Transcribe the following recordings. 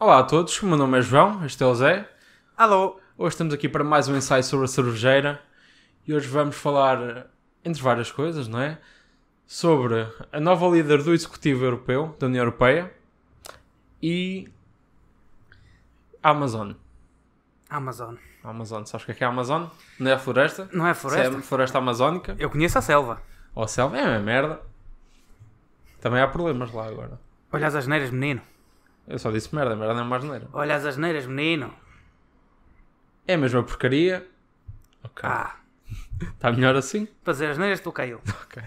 Olá a todos, o meu nome é João, este é o Zé. Alô? Hoje estamos aqui para mais um ensaio sobre a cervejeira e hoje vamos falar, entre várias coisas, não é? Sobre a nova líder do Executivo Europeu, da União Europeia, e a Amazon. Amazon. A Amazon, sabes o que é a Amazon? Não é a floresta? Não é floresta? Se é a floresta amazónica? Eu conheço a selva. Ou a selva? É uma merda. Também há problemas lá agora. Olha as asneiras, menino. Eu só disse merda, merda não é mais neira. Olha as asneiras, menino. É a mesma porcaria. Ok. Está melhor assim? Para dizer asneiras, tu caiu. Ok.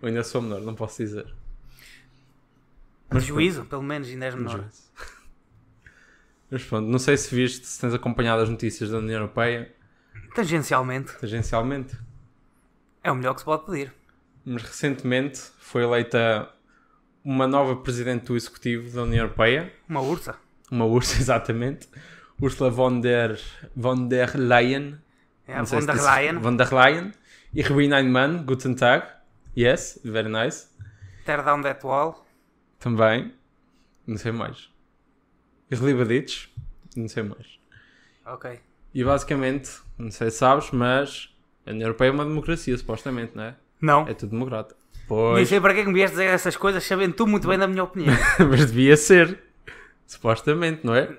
Eu ainda sou menor, não posso dizer. De juízo, pelo menos, ainda és menor. Juízo. Mas pronto, não sei se viste, se tens acompanhado as notícias da União Europeia. Tangencialmente. É o melhor que se pode pedir. Mas recentemente foi eleita uma nova presidente do Executivo da União Europeia. Uma ursa. Uma ursa, exatamente. Ursula von der Leyen. É a von der Leyen. Von der Leyen. E Rubin Einmann, Guten Tag. Yes, very nice. Tear down that wall. Também. Não sei mais. E Relibaditos. Não sei mais. Ok. E basicamente, não sei se sabes, mas a União Europeia é uma democracia, supostamente, não é? Não. É tudo democrata. Nem Pois. sei para que é que me vieste dizer essas coisas, sabendo tu muito bem da minha opinião. Mas devia ser. Supostamente, não é?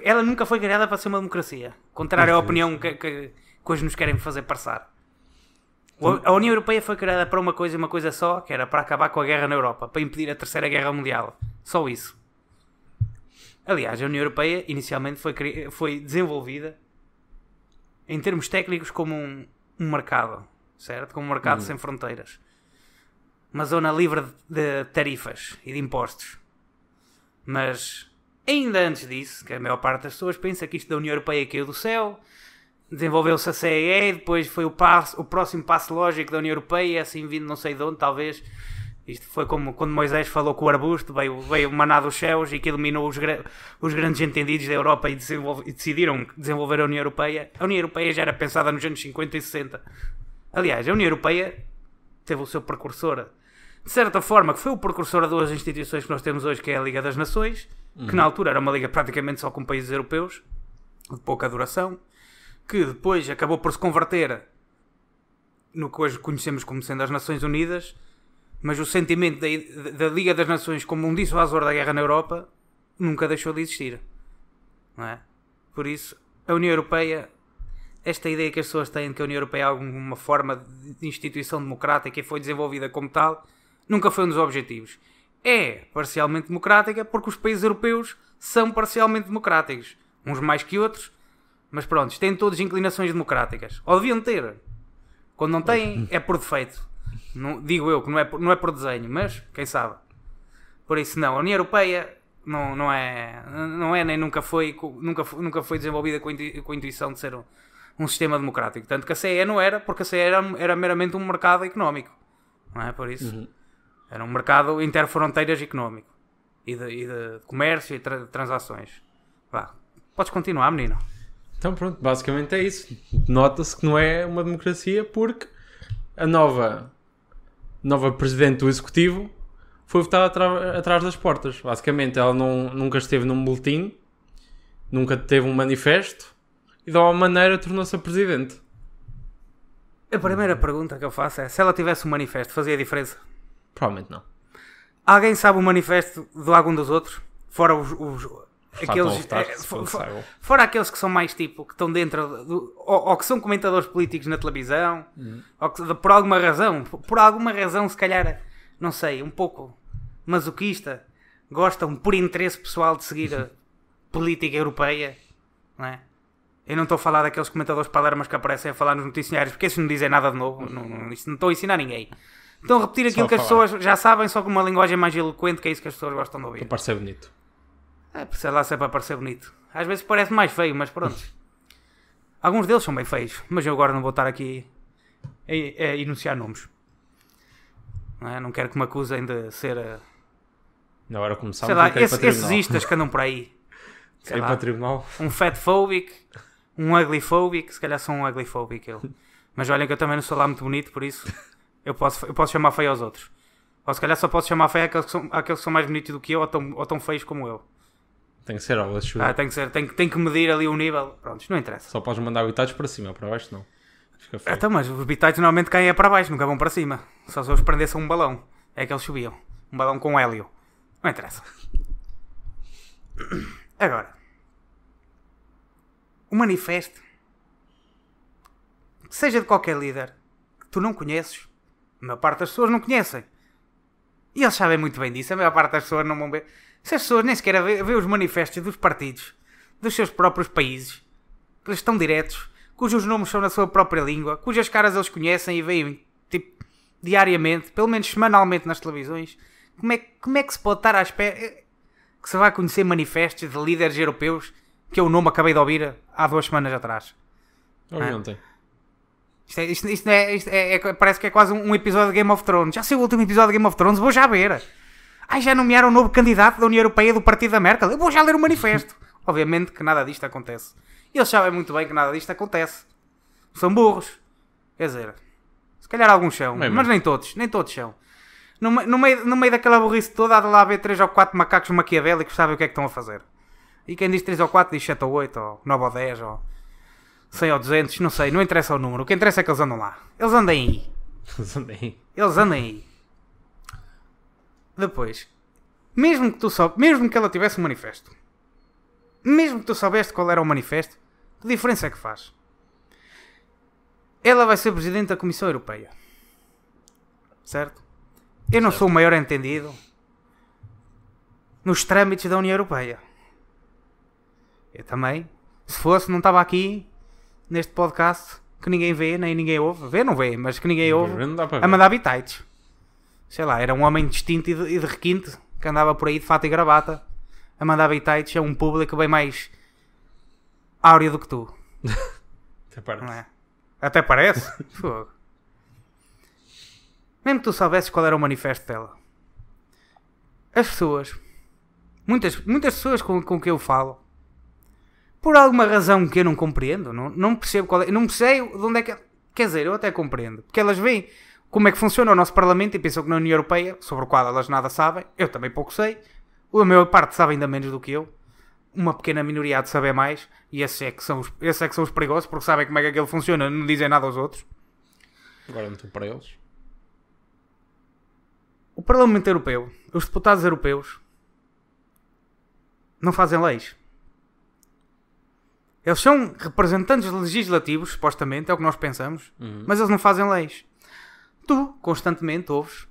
Ela nunca foi criada para ser uma democracia. Contrário à opinião que hoje nos querem fazer passar. A União Europeia foi criada para uma coisa e uma coisa só, que era para acabar com a guerra na Europa, para impedir a Terceira Guerra Mundial. Só isso. Aliás, a União Europeia inicialmente foi desenvolvida em termos técnicos como um mercado, certo? Como um mercado sem fronteiras. Uma zona livre de tarifas e de impostos. Mas ainda antes disso, que a maior parte das pessoas pensa que isto da União Europeia caiu do céu, desenvolveu-se a CEE, depois foi o próximo passo lógico da União Europeia, assim vindo não sei de onde, talvez. Isto foi como quando Moisés falou com o arbusto, veio o maná dos céus e que iluminou os grandes entendidos da Europa e decidiram desenvolver a União Europeia. A União Europeia já era pensada nos anos 50 e 60. Aliás, a União Europeia teve o seu precursor, de certa forma, que foi o precursor de duas instituições que nós temos hoje, que é a Liga das Nações, que na altura era uma liga praticamente só com países europeus, de pouca duração, que depois acabou por se converter no que hoje conhecemos como sendo as Nações Unidas, mas o sentimento da Liga das Nações como um dissuasor da guerra na Europa nunca deixou de existir. Não é? Por isso, a União Europeia, esta ideia que as pessoas têm de que a União Europeia é alguma forma de instituição democrática e foi desenvolvida como tal, nunca foi um dos objetivos. É parcialmente democrática porque os países europeus são parcialmente democráticos. Uns mais que outros, mas pronto, têm todas inclinações democráticas. Ou deviam ter. Quando não têm, é por defeito. Não, digo eu que não é por desenho, mas quem sabe. Por isso não, a União Europeia não é nem nunca foi desenvolvida com a intuição de ser um sistema democrático. Tanto que a CE não era, porque a CE era meramente um mercado económico. Não é por isso? Era um mercado interfronteiras económico. E de comércio e de transações. Vá, podes continuar, menino. Então pronto, basicamente é isso. Nota-se que não é uma democracia porque a nova presidente do Executivo foi votada atrás das portas. Basicamente ela nunca esteve num boletim, nunca teve um manifesto e de alguma maneira tornou-se a presidente. A primeira pergunta que eu faço é: se ela tivesse um manifesto, fazia diferença? Provavelmente não. Alguém sabe o manifesto de algum dos outros? Fora aqueles, fora aqueles que são mais tipo, que estão dentro ou que são comentadores políticos na televisão, ou que por alguma razão, se calhar, não sei, um pouco masoquista, gostam por interesse pessoal de seguir a política europeia, não é? Eu não estou a falar daqueles comentadores palermas que aparecem a falar nos noticiários, porque esses não dizem nada de novo, isso não estou a ensinar ninguém. Estão a repetir aquilo que as pessoas já sabem, só com uma linguagem mais eloquente, que é isso que as pessoas gostam de ouvir. Para parecer bonito. Sei lá se é para parecer bonito. Às vezes parece mais feio, mas pronto. Alguns deles são bem feios, mas eu agora não vou estar aqui a enunciar nomes. Não quero que me acusem de ser... Na hora começamos, sei lá, esses istas que andam por aí. Sei lá, para tribunal. Um fatphobic, um uglyphobic, se calhar sou um uglyphobic eu. Mas olhem que eu também não sou lá muito bonito, por isso eu posso chamar feio aos outros. Ou se calhar só posso chamar feio àqueles que são mais bonitos do que eu ou tão feios como eu. Tem que ser aulas de chuva. Tem que ser, tem que medir ali o nível. Pronto, não interessa. Só podes mandar bitados para cima, para baixo não. Fica feio. Então, mas os bitites normalmente caem para baixo, nunca vão para cima. Só se eles prendessem um balão. É que eles subiam. Um balão com hélio. Não interessa. Agora. O manifesto. Seja de qualquer líder que tu não conheces. A maior parte das pessoas não conhecem. E eles sabem muito bem disso. A maior parte das pessoas não vão ver. Se as pessoas nem sequer vê os manifestos dos partidos, dos seus próprios países, que eles estão diretos, cujos nomes são na sua própria língua, cujas caras eles conhecem e veem tipo, diariamente, pelo menos semanalmente nas televisões, como é que se pode estar à espera que se vai conhecer manifestos de líderes europeus que eu o nome acabei de ouvir há 2 semanas atrás? Ouvi ontem. Parece que é quase um episódio de Game of Thrones. Já sei o último episódio de Game of Thrones, vou já ver. Ai, já nomearam um novo candidato da União Europeia do partido da Merkel. Eu vou já ler o manifesto. Obviamente que nada disto acontece. E eles sabem muito bem que nada disto acontece. São burros. Quer dizer, se calhar alguns são, mas nem todos são. No meio daquela burrice toda, há de lá haver 3 ou 4 macacos maquiavélicos que sabem o que é que estão a fazer. E quem diz 3 ou 4 diz 7 ou 8, ou 9 ou 10, ou 100 ou 200, não sei, não interessa o número. O que interessa é que eles andam lá. Eles andem aí. Eles andem aí. Depois, mesmo que ela tivesse um manifesto, mesmo que tu soubeste qual era o manifesto, que diferença é que faz? Ela vai ser Presidente da Comissão Europeia. Certo? Eu não sou o maior entendido nos trâmites da União Europeia. Eu também, se fosse, não estava aqui neste podcast que ninguém vê, nem ninguém ouve. Vê, não vê, mas que ninguém ouve a mandar bitites. Sei lá, era um homem distinto e de requinte que andava por aí de fato e gravata a mandar bitites a um público bem mais áureo do que tu. Até parece. Não é? Até parece? Fogo. Mesmo que tu soubesses qual era o manifesto dela, as pessoas, muitas pessoas com que eu falo, por alguma razão que eu não compreendo, não percebo qual é, não sei de onde é que. Quer dizer, eu até compreendo, porque elas veem como é que funciona o nosso Parlamento e pensam que na União Europeia, sobre o qual elas nada sabem, eu também pouco sei, a maior parte sabe ainda menos do que eu, uma pequena minoria há de saber mais, e esses é que são os perigosos, porque sabem como é que aquilo funciona, não dizem nada aos outros. Agora não estou para eles. O Parlamento Europeu, os deputados europeus, não fazem leis. Eles são representantes legislativos, supostamente, é o que nós pensamos, mas eles não fazem leis. Tu, constantemente, ouves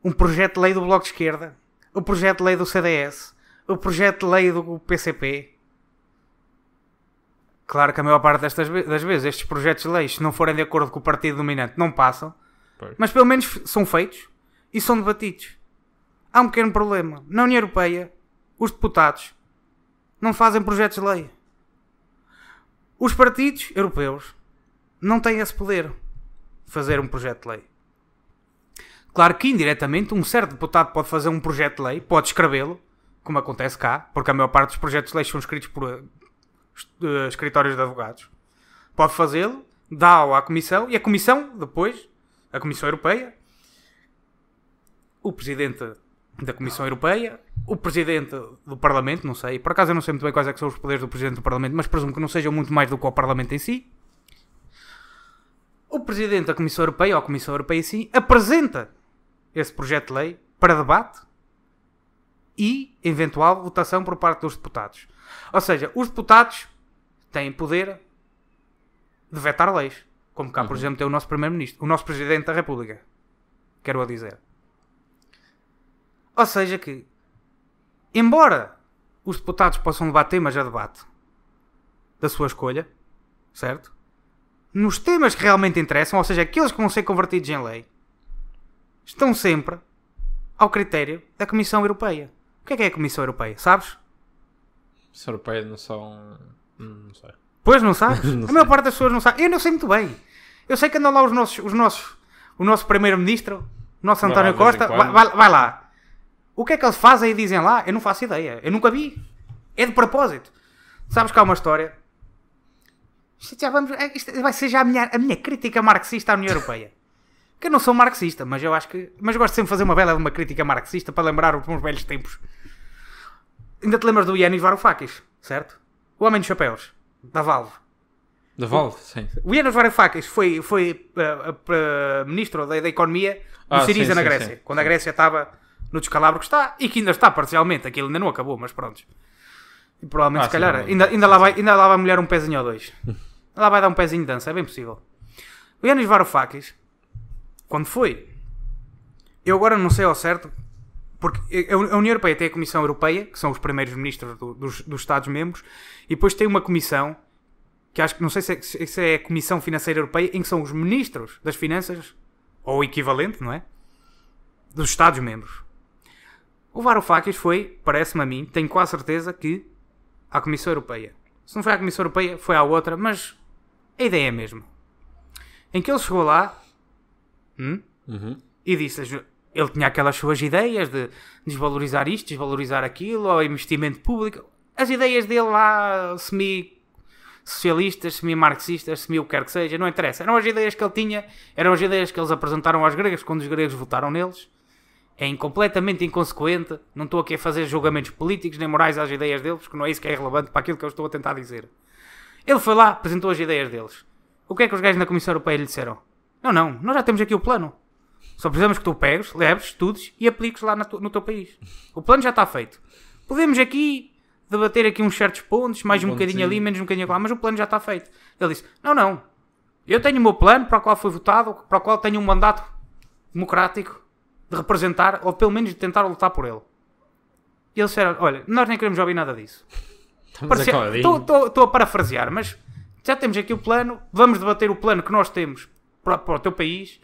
um projeto de lei do Bloco de Esquerda, o projeto de lei do CDS, o projeto de lei do PCP. Claro que a maior parte das vezes estes projetos de lei, se não forem de acordo com o partido dominante, não passam, mas pelo menos são feitos e são debatidos. Há um pequeno problema. Na União Europeia, os deputados não fazem projetos de lei. Os partidos europeus não têm esse poder de fazer um projeto de lei. Claro que indiretamente um certo deputado pode fazer um projeto de lei, pode escrevê-lo, como acontece cá, porque a maior parte dos projetos de lei são escritos por escritórios de advogados. Pode fazê-lo, dá-o à Comissão, e a Comissão, depois, a Comissão Europeia, o Presidente da Comissão Europeia, o Presidente do Parlamento, não sei, por acaso eu não sei muito bem quais é que são os poderes do Presidente do Parlamento, mas presumo que não sejam muito mais do que o Parlamento em si. O Presidente da Comissão Europeia, ou a Comissão Europeia em si, apresenta esse projeto de lei para debate e eventual votação por parte dos deputados. Ou seja, os deputados têm poder de vetar leis, como cá, por exemplo, tem o nosso Primeiro-Ministro, o nosso Presidente da República, quero a dizer. Ou seja que, embora os deputados possam levar temas a debate da sua escolha, certo? Nos temas que realmente interessam, ou seja, aqueles que vão ser convertidos em lei, estão sempre ao critério da Comissão Europeia. O que é a Comissão Europeia? Sabes? A Comissão Europeia não são... Não sei. Pois não sabes? Não a maior parte das pessoas não sabe. Eu não sei muito bem. Eu sei que andam lá o nosso Primeiro-Ministro, o nosso António Costa, vai lá. O que é que eles fazem e dizem lá? Eu não faço ideia. Eu nunca vi. É de propósito. Sabes que há uma história... Isto vai ser já a minha crítica marxista à União Europeia. Que eu não sou marxista, mas eu acho que... Mas gosto sempre de fazer uma bela crítica marxista para lembrar os meus velhos tempos. Ainda te lembras do Yanis Varoufakis, certo? O homem dos chapéus, da Valve. Da Valve, sim. O Yanis Varoufakis foi ministro da Economia do Syriza na Grécia. Sim. Quando a Grécia estava no descalabro que está, e que ainda está parcialmente. Aquilo ainda não acabou, mas pronto. E provavelmente, se calhar, ainda lá vai molhar um pezinho ou dois. Lá vai dar um pezinho de dança, é bem possível. O Yanis Varoufakis, quando foi... Eu agora não sei ao certo, porque a União Europeia tem a Comissão Europeia, que são os primeiros ministros dos Estados-membros, e depois tem uma comissão, que acho que não sei se é a Comissão Financeira Europeia, em que são os ministros das finanças, ou o equivalente, não é? Dos Estados-membros. O Varoufakis foi, parece-me a mim, tenho quase certeza que à Comissão Europeia. Se não foi à Comissão Europeia, foi à outra, mas a ideia é a mesma. Em que ele chegou lá e disse... Ele tinha aquelas suas ideias de desvalorizar isto, desvalorizar aquilo, ou investimento público. As ideias dele lá, semi-socialistas, semi-marxistas, semi o que quer que seja, não interessa. Eram as ideias que ele tinha, eram as ideias que eles apresentaram aos gregos quando os gregos votaram neles. É completamente inconsequente. Não estou aqui a fazer julgamentos políticos nem morais às ideias deles, porque não é isso que é relevante para aquilo que eu estou a tentar dizer. Ele foi lá, apresentou as ideias deles. O que é que os gajos na Comissão Europeia lhe disseram? Não, nós já temos aqui o plano. Só precisamos que tu pegues, leves, estudes e apliques lá no teu país. O plano já está feito. Podemos aqui debater aqui uns certos pontos, mais um bocadinho ali, menos um bocadinho lá, mas o plano já está feito. Ele disse, não. Eu tenho o meu plano para o qual foi votado, para o qual tenho um mandato democrático de representar, ou pelo menos de tentar lutar por ele. E eles disseram, olha, nós nem queremos ouvir nada disso. Estou a parafrasear, mas já temos aqui o plano, vamos debater o plano que nós temos para o teu país.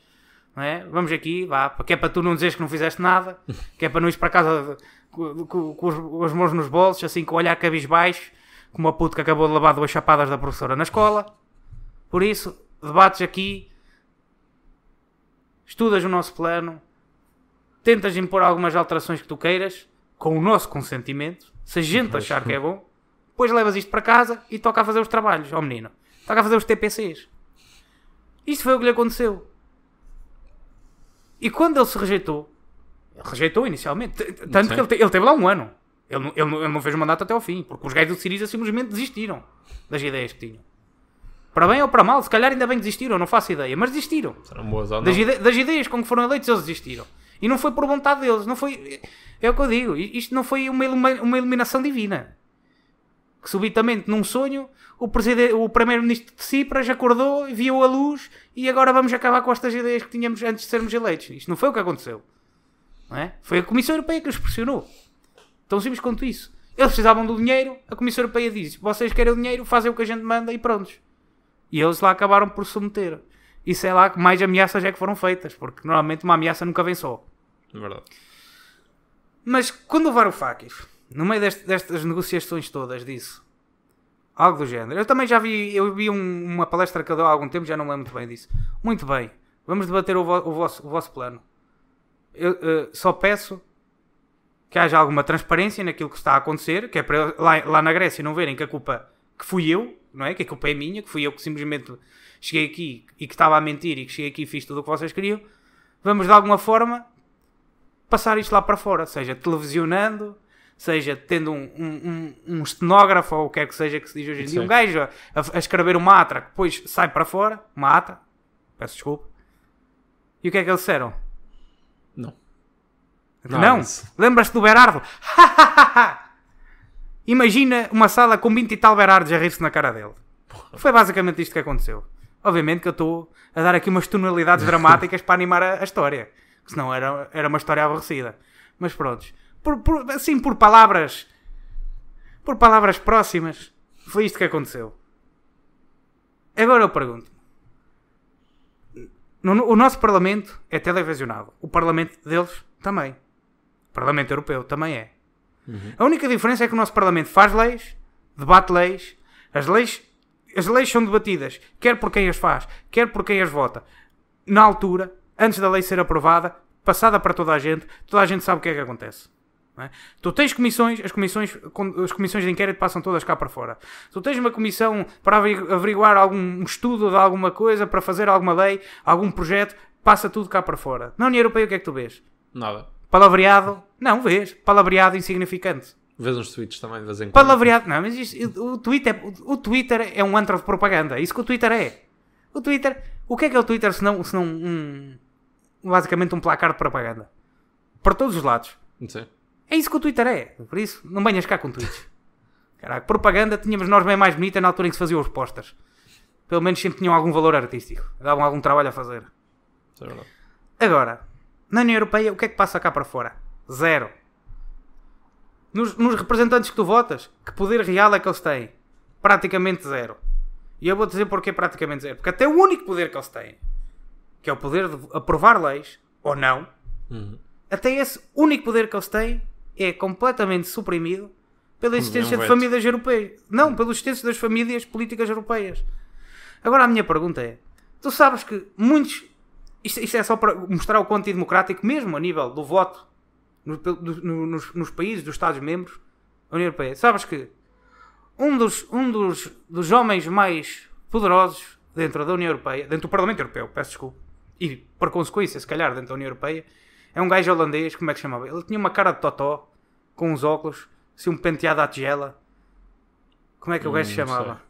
Não é? Vamos aqui, vá, que é para tu não dizeres que não fizeste nada, que é para não ires para casa com as mãos nos bolsos, assim com o olhar cabisbaixo, como o puto que acabou de levar 2 chapadas da professora na escola. Por isso, debates aqui, estudas o nosso plano, tentas impor algumas alterações que tu queiras, com o nosso consentimento, se a gente achar que é bom, depois levas isto para casa e toca a fazer os trabalhos, ó menino. Toca a fazer os TPCs. Isto foi o que lhe aconteceu. E quando ele se rejeitou inicialmente, tanto que ele teve lá um ano. Ele não fez o mandato até ao fim, porque os gajos do Syriza simplesmente desistiram das ideias que tinham. Para bem ou para mal, se calhar ainda bem desistiram, não faço ideia, mas desistiram. Serão boas ou não? Das ideias com que foram eleitos, eles desistiram. E não foi por vontade deles, não foi... É o que eu digo, isto não foi uma iluminação divina. Que subitamente, num sonho, o primeiro-ministro de Cipras acordou, viu a luz e agora vamos acabar com estas ideias que tínhamos antes de sermos eleitos. Isto não foi o que aconteceu. Não é? Foi a Comissão Europeia que os pressionou. Tão simples quanto isso. Eles precisavam do dinheiro, a Comissão Europeia diz, vocês querem o dinheiro, fazem o que a gente manda e prontos. E eles lá acabaram por submeter. Isso é lá que mais ameaças é que foram feitas, porque normalmente uma ameaça nunca vem só. Verdade. Mas quando o Varoufakis, no meio destas negociações todas, disse algo do género. Eu também já vi, uma palestra que eu dei há algum tempo, já não me lembro muito bem disso. Muito bem, vamos debater o vosso plano. Eu só peço que haja alguma transparência naquilo que está a acontecer, que é para lá na Grécia não verem que a culpa que fui eu, não é? Que a culpa é minha, que fui eu que simplesmente cheguei aqui e que estava a mentir e que cheguei aqui e fiz tudo o que vocês queriam. Vamos de alguma forma passar isto lá para fora, seja televisionando, seja tendo um estenógrafo ou o que quer que seja que se diz hoje em dia, um gajo a escrever uma atra que depois sai para fora, uma atra, peço desculpa. E o que é que eles disseram? Não. Lembras-te do Berardo? Imagina uma sala com 20 e tal Berardos a rir-se na cara dele. Foi basicamente isto que aconteceu. Obviamente que eu estou a dar aqui umas tonalidades dramáticas para animar a história. Senão era uma história aborrecida. Mas pronto. Por palavras próximas, foi isto que aconteceu. Agora eu pergunto. O nosso Parlamento é televisionado. O Parlamento deles também. O Parlamento Europeu também é. Uhum. A única diferença é que o nosso Parlamento faz leis, debate leis. As leis são debatidas, quer por quem as faz, quer por quem as vota. Na altura, antes da lei ser aprovada, passada para toda a gente sabe o que é que acontece. Não é? Tu tens comissões, as comissões de inquérito passam todas cá para fora. Tu tens uma comissão para averiguar algum estudo de alguma coisa, para fazer alguma lei, algum projeto, passa tudo cá para fora. Na União Europeia o que é que tu vês? Nada. Palavreado? Não, vês. Palavreado insignificante. Vês uns tweets também de vez em quando. Palavreado. Não, mas o Twitter é um antro de propaganda. É isso que o Twitter é. O Twitter... O que é o Twitter se não basicamente um placar de propaganda? Para todos os lados. Sim. É isso que o Twitter é. Por isso, não venhas cá com tweets. Caraca, propaganda tínhamos nós bem mais bonita na altura em que se faziam os posters. Pelo menos sempre tinham algum valor artístico. Davam algum trabalho a fazer. Isso é verdade. Agora, na União Europeia, o que é que passa cá para fora? Zero. Nos representantes que tu votas, que poder real é que eles têm? Praticamente zero. E eu vou dizer porquê praticamente zero. Porque até o único poder que eles têm, que é o poder de aprovar leis, ou não, até esse único poder que eles têm é completamente suprimido pela existência de famílias europeias. Não, pela existência das famílias políticas europeias. Agora a minha pergunta é, tu sabes que muitos... Isto é só para mostrar o quanto democrático, mesmo a nível do voto nos países dos Estados-membros da União Europeia. Sabes que um dos homens mais poderosos dentro da União Europeia, dentro do Parlamento Europeu, peço desculpa, e por consequência, se calhar, dentro da União Europeia, é um gajo holandês, como é que se chamava? Ele tinha uma cara de totó, com uns óculos, assim um penteado à tigela. Como é que o gajo se chamava? Sei.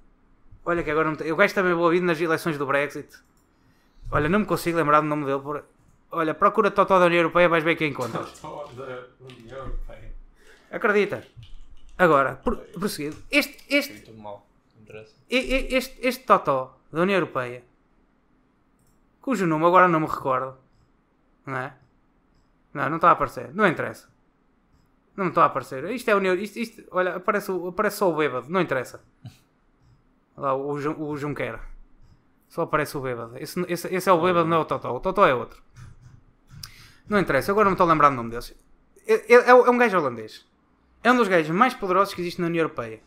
Olha que agora não tem... O gajo está bem envolvido nas eleições do Brexit. Olha, não me consigo lembrar do nome dele. Olha, procura Totó da União Europeia, vais ver quem encontras. Totó da União Europeia. Acredita. Agora, prosseguido. Tudo mal. Não interessa. Este Totó da União Europeia, cujo nome agora não me recordo, não é? Não está a aparecer. Não interessa. Não me está a aparecer. Isto é a União... olha, aparece só o bêbado. Não interessa. Lá, o Junqueira. Só aparece o bêbado. Esse é o bêbado, não é o Totó. O Totó é outro. Não interessa. Agora não me estou a lembrar do nome deles. É um gajo holandês. É um dos gajos mais poderosos que existe na União Europeia.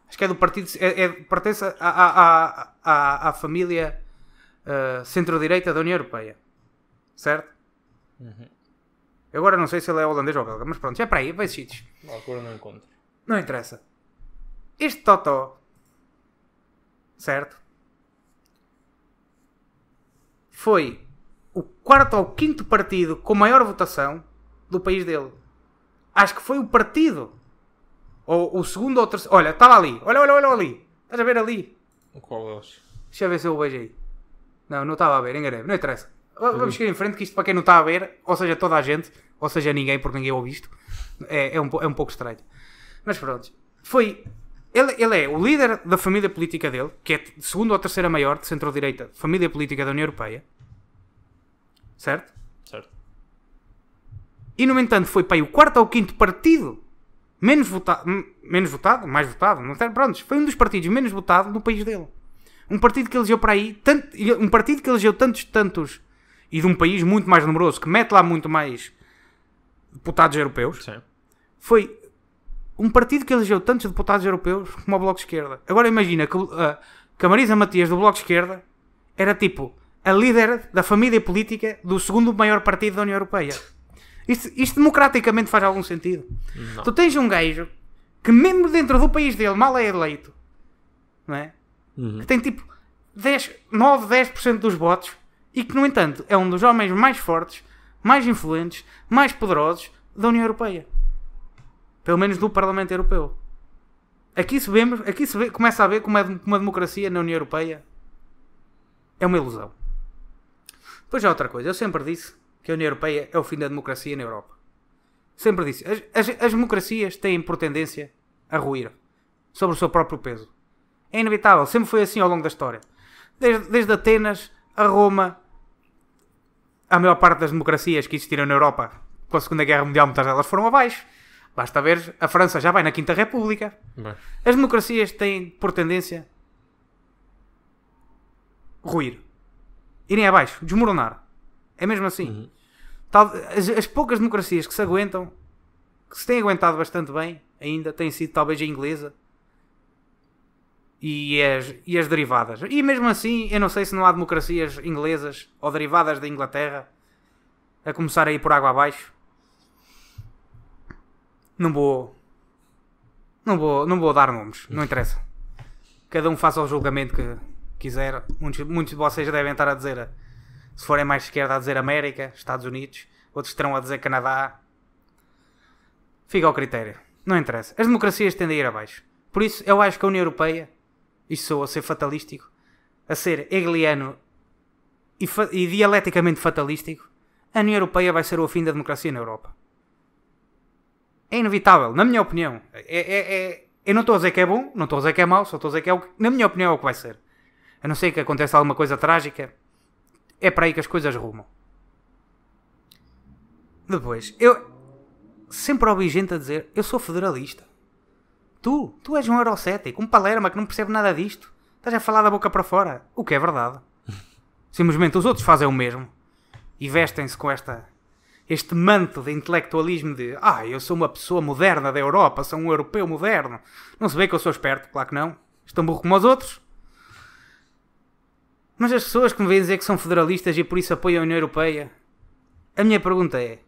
Acho que é do partido... pertence à família centro-direita da União Europeia. Certo? Agora não sei se ele é holandês ou belga. Mas pronto, já é para aí. Vai sítios. Agora não encontro. Não interessa. Este Totó... Certo? Foi o quarto ou quinto partido com maior votação do país dele. Acho que foi o partido. Ou o segundo ou terceiro. Olha, estava ali. Olha ali. Estás a ver ali? Qual deles? Deixa eu ver se eu o vejo aí. Não estava a ver, enganei. Não interessa. Vamos seguir em frente, que isto para quem não está a ver, ou seja, toda a gente, ou seja, ninguém, porque ninguém ouviu isto, é um pouco estranho. Mas pronto. Foi... Ele é o líder da família política dele, que é a segunda ou terceira maior de centro-direita família política da União Europeia. Certo? Certo. E no entanto foi para aí o quarto ou quinto partido mais votado, não sei, pronto, foi um dos partidos menos votados no país dele. Um partido que elegeu para aí, um partido que elegeu tantos, e de um país muito mais numeroso, que mete lá muito mais deputados europeus. Sim. Foi um partido que elegeu tantos deputados europeus como o Bloco de Esquerda. Agora imagina que a Marisa Matias do Bloco de Esquerda era tipo a líder da família política do segundo maior partido da União Europeia. Isto democraticamente faz algum sentido? Não. Tu tens um gajo que mesmo dentro do país dele mal é eleito, não é? Que tem tipo 9-10% dos votos e que no entanto é um dos homens mais fortes, mais influentes, mais poderosos da União Europeia. Pelo menos do Parlamento Europeu. Aqui começa a ver como uma democracia na União Europeia é uma ilusão. Depois há outra coisa. Eu sempre disse que a União Europeia é o fim da democracia na Europa. Sempre disse. As democracias têm por tendência a ruir sobre o seu próprio peso. É inevitável. Sempre foi assim ao longo da história. Desde Atenas a Roma, a maior parte das democracias que existiram na Europa com a Segunda Guerra Mundial, muitas delas foram abaixo. Basta ver, a França já vai na Quinta República. Bem. As democracias têm por tendência ruir. Irem abaixo, desmoronar. É mesmo assim. As poucas democracias que se aguentam, que se têm aguentado bastante bem, ainda têm sido talvez a inglesa e as derivadas. E mesmo assim, eu não sei se não há democracias inglesas ou derivadas da Inglaterra a começar a ir por água abaixo. Não vou dar nomes, não interessa. Cada um faça o julgamento que quiser. Muitos de vocês devem estar a dizer, se forem mais de esquerda, a dizer América, Estados Unidos. Outros estarão a dizer Canadá. Fica ao critério. Não interessa. As democracias tendem a ir abaixo. Por isso, eu acho que a União Europeia, isto sou a ser fatalístico, a ser hegeliano e dialeticamente fatalístico, a União Europeia vai ser o fim da democracia na Europa. É inevitável, na minha opinião. Eu não estou a dizer que é bom, não estou a dizer que é mau, só estou a dizer que na minha opinião é o que vai ser. A não ser que aconteça alguma coisa trágica, é para aí que as coisas rumam. Depois, eu sempre ouvi gente a dizer, eu sou federalista. Tu és um eurocético, um palerma que não percebe nada disto. Estás a falar da boca para fora. O que é verdade. Simplesmente os outros fazem o mesmo. E vestem-se com este manto de intelectualismo de eu sou uma pessoa moderna da Europa, sou um europeu moderno. Não se vê que eu sou esperto, claro que não. Estou burro como os outros. Mas as pessoas que me vêm dizer que são federalistas e por isso apoiam a União Europeia, a minha pergunta é,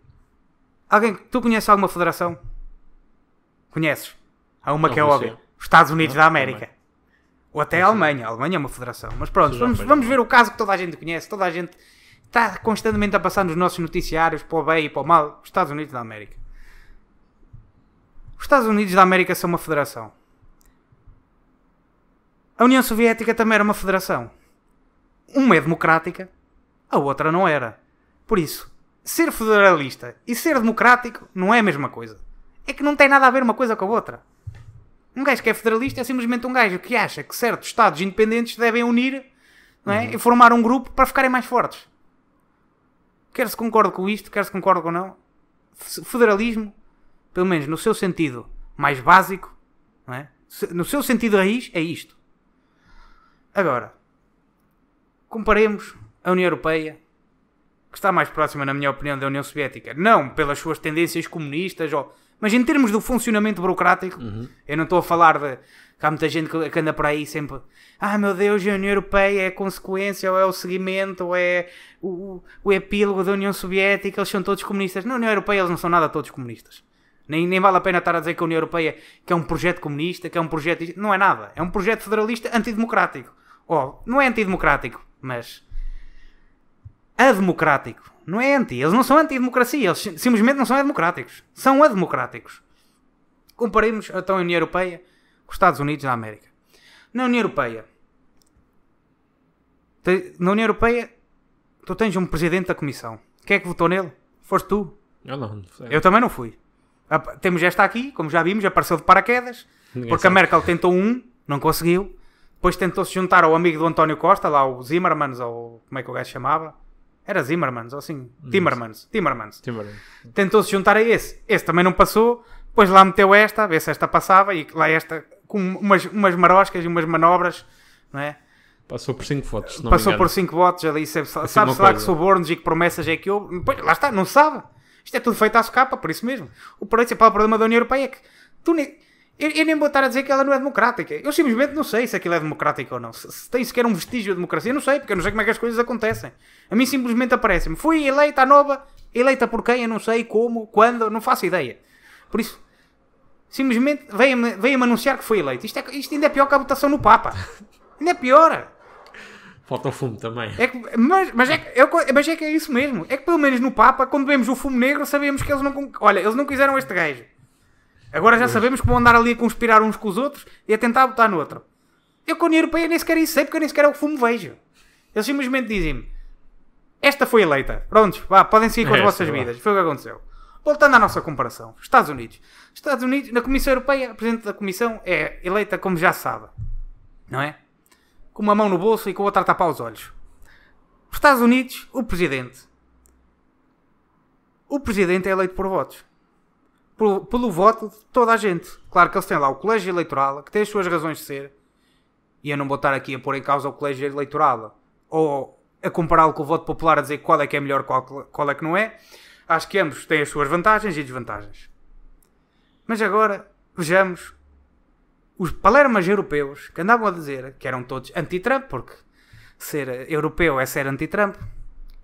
tu conheces alguma federação? Conheces? Há uma que é óbvia. Os Estados Unidos da América. Também. Ou até a Alemanha. A Alemanha é uma federação. Mas pronto, vamos ver o caso que toda a gente conhece. Toda a gente está constantemente a passar nos nossos noticiários para o bem e para o mal. Os Estados Unidos da América. Os Estados Unidos da América são uma federação. A União Soviética também era uma federação. Uma é democrática, a outra não era. Por isso, ser federalista e ser democrático não é a mesma coisa. É que não tem nada a ver uma coisa com a outra. Um gajo que é federalista é simplesmente um gajo que acha que certos Estados independentes devem unir, não é? E formar um grupo para ficarem mais fortes. Quer se concorde com isto, quer se concorde com não. Federalismo, pelo menos no seu sentido mais básico, não é? No seu sentido raiz, é isto. Agora, comparemos a União Europeia, que está mais próxima, na minha opinião, da União Soviética. Não pelas suas tendências comunistas, mas em termos do funcionamento burocrático. Eu não estou a falar de... Há muita gente que anda por aí sempre... meu Deus, a União Europeia é a consequência, ou é o seguimento, ou é o epílogo da União Soviética, eles são todos comunistas. Na União Europeia eles não são nada todos comunistas. Nem vale a pena estar a dizer que a União Europeia que é um projeto comunista, que é um projeto... Não é nada. É um projeto federalista antidemocrático. Não é antidemocrático, mas... ademocrático. Não é anti. Eles não são antidemocracia. Eles simplesmente não são democráticos. São ademocráticos. Comparemos então a União Europeia com os Estados Unidos da América. Na União Europeia, tu tens um presidente da Comissão. Quem é que votou nele? Foste tu? Eu não. Eu também não fui. Temos esta aqui, como já vimos, apareceu de paraquedas. Porque a Merkel tentou não conseguiu. Depois tentou-se juntar ao amigo do António Costa, lá o Zimmermans, ou como é que o gajo chamava? Era Zimmermans, ou assim? Timmermans. Tentou-se juntar a esse. Esse também não passou. Depois lá meteu esta, a ver se esta passava. E lá esta, com umas maroscas e umas manobras, não é? Passou por 5 votos. Passou por 5 votos ali. Sabe-se lá que subornos e que promessas é que houve. Depois, lá está, não se sabe. Isto é tudo feito à socapa, por isso mesmo. O principal problema da União Europeia é que eu nem vou estar a dizer que ela não é democrática. Eu simplesmente não sei se aquilo é democrático ou não. Se tem sequer um vestígio de democracia, eu não sei, porque eu não sei como é que as coisas acontecem. A mim simplesmente aparece-me. Fui eleita a nova, eleita por quem? Eu não sei, como, quando, não faço ideia. Por isso, simplesmente veio-me anunciar que foi eleito. Isto ainda é pior que a votação no Papa. Ainda é pior. Falta o fumo também. Mas é que é isso mesmo. É que pelo menos no Papa, quando vemos o fumo negro, sabemos que eles não quiseram este gajo. Agora já sabemos que vão andar ali a conspirar uns com os outros e a tentar votar no outro. Eu com a União Europeia nem sequer isso sei, porque eu nem sequer é o que fumo vejo. Eles simplesmente dizem-me, esta foi eleita. Prontos, podem seguir com as vossas vidas. Foi o que aconteceu. Voltando à nossa comparação. Estados Unidos, na Comissão Europeia, a Presidente da Comissão é eleita como já se sabe. Não é? Com uma mão no bolso e com a outra a tapar os olhos. Os Estados Unidos, o Presidente é eleito por votos. Pelo voto de toda a gente. Claro que eles têm lá o colégio eleitoral, que tem as suas razões de ser, e eu não vou estar aqui a pôr em causa o colégio eleitoral, ou a compará-lo com o voto popular, a dizer qual é que é melhor, qual é que não é. Acho que ambos têm as suas vantagens e desvantagens. Mas agora, vejamos os palermas europeus, que andavam a dizer que eram todos anti-Trump, porque ser europeu é ser anti-Trump.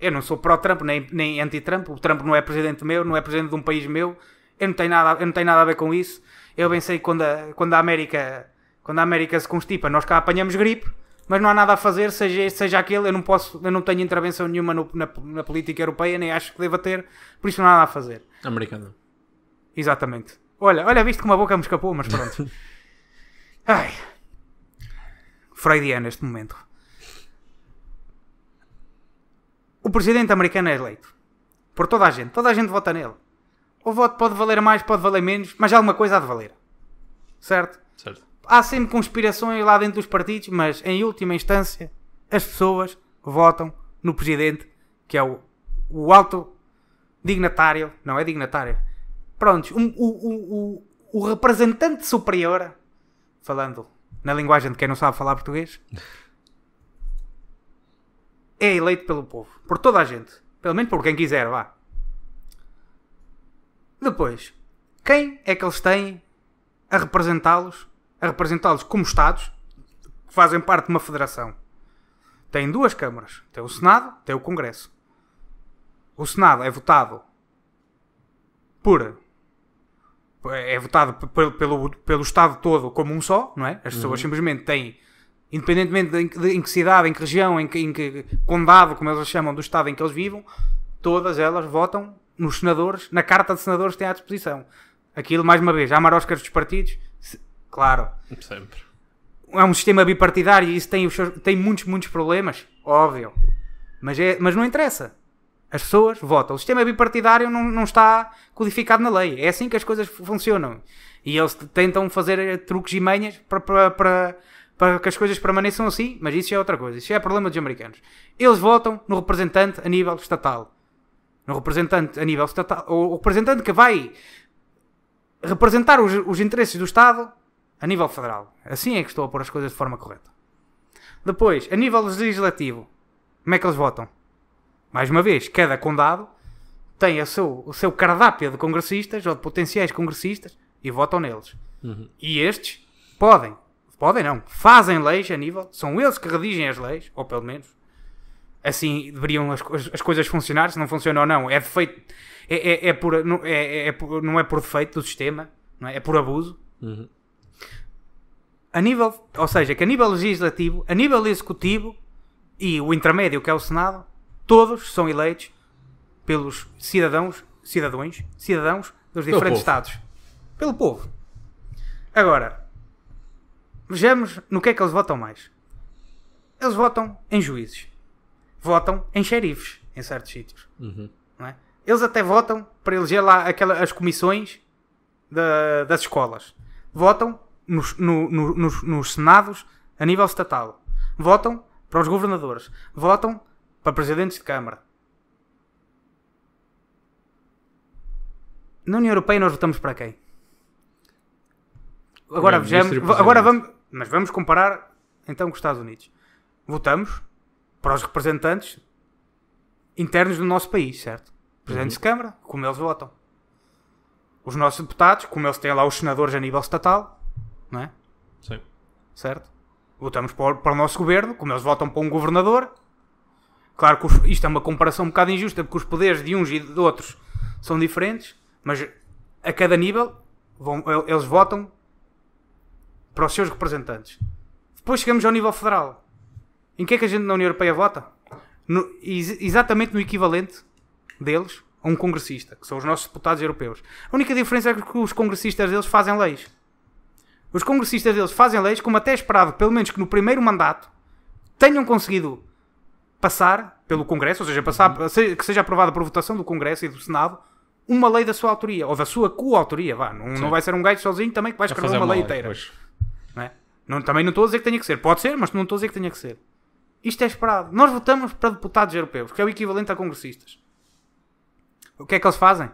Eu não sou pró-Trump, nem anti-Trump. O Trump não é presidente meu, não é presidente de um país meu. Eu não tenho nada a ver com isso. Eu bem sei que quando a América se constipa, nós cá apanhamos gripe, mas não há nada a fazer, seja este, seja aquele. Eu não tenho intervenção nenhuma na política europeia, nem acho que deva ter, por isso não há nada a fazer. Americana. Exatamente. Olha, viste como a boca me escapou, mas pronto. Ai. Freudiano neste momento. O presidente americano é eleito por toda a gente vota nele. O voto pode valer mais, pode valer menos, mas alguma coisa há de valer. Certo? Certo. Há sempre conspirações lá dentro dos partidos, mas em última instância as pessoas votam no presidente, que é o alto dignatário, não é dignatário, pronto, o representante superior, falando na linguagem de quem não sabe falar português, é eleito pelo povo, por toda a gente, pelo menos por quem quiser, vá. Depois, quem é que eles têm a representá-los como Estados que fazem parte de uma federação? Tem duas câmaras, tem o Senado, tem o Congresso. O Senado é votado pelo Estado todo como um só, não é? As pessoas simplesmente têm, independentemente em que cidade, em que região, em que condado, como eles chamam, do Estado em que eles vivam, todas elas votam nos senadores, na carta de senadores que têm à disposição. Aquilo, mais uma vez, há maroscas dos partidos, claro. Sempre. É um sistema bipartidário e isso tem muitos problemas, óbvio. Mas não interessa. As pessoas votam. O sistema bipartidário não está codificado na lei. É assim que as coisas funcionam. E eles tentam fazer truques e manhas para que as coisas permaneçam assim, mas isso é outra coisa. Isso é problema dos americanos. Eles votam no representante a nível estatal. No representante a nível estatal. O representante que vai representar os interesses do Estado a nível federal. Assim é que estou a pôr as coisas de forma correta. Depois, a nível legislativo, como é que eles votam? Mais uma vez, cada condado tem o seu cardápio de congressistas ou de potenciais congressistas e votam neles. E estes fazem leis a nível, são eles que redigem as leis, ou pelo menos assim deveriam as coisas funcionar. Se não funcionam ou não, é defeito, não é por defeito do sistema, não é? É por abuso. Ou seja, que a nível legislativo, a nível executivo e o intermédio, que é o Senado, todos são eleitos pelos cidadãos dos diferentes estados. Pelo povo. Agora, vejamos no que é que eles votam mais. Eles votam em juízes. Votam em xerifes, em certos sítios. Não é? Eles até votam para eleger lá as comissões das escolas. Votam nos senados a nível estatal. Votam para os governadores. Votam para presidentes de Câmara. Na União Europeia nós votamos para quem? Agora vamos comparar então com os Estados Unidos. Votamos para os representantes internos do nosso país, certo? Presidentes de Câmara, como eles votam. Os nossos deputados, como eles têm lá os senadores a nível estatal, não é? Sim. Certo? Votamos para o nosso governo, como eles votam para um governador. Claro que isto é uma comparação um bocado injusta, porque os poderes de uns e de outros são diferentes, mas a cada nível eles votam para os seus representantes. Depois chegamos ao nível federal. Em que é que a gente na União Europeia vota? Exatamente no equivalente deles a um congressista, que são os nossos deputados europeus. A única diferença é que os congressistas deles fazem leis. Os congressistas deles fazem leis, como até é esperado, pelo menos que no primeiro mandato tenham conseguido passar pelo Congresso, ou seja, que seja aprovada por votação do Congresso e do Senado, uma lei da sua autoria, ou da sua coautoria, não vai ser um gajo sozinho também que vai escrever uma lei inteira. Não é? Também não estou a dizer que tenha que ser. Pode ser, mas não estou a dizer que tenha que ser. Isto é esperado. Nós votamos para deputados europeus, que é o equivalente a congressistas. O que é que eles fazem?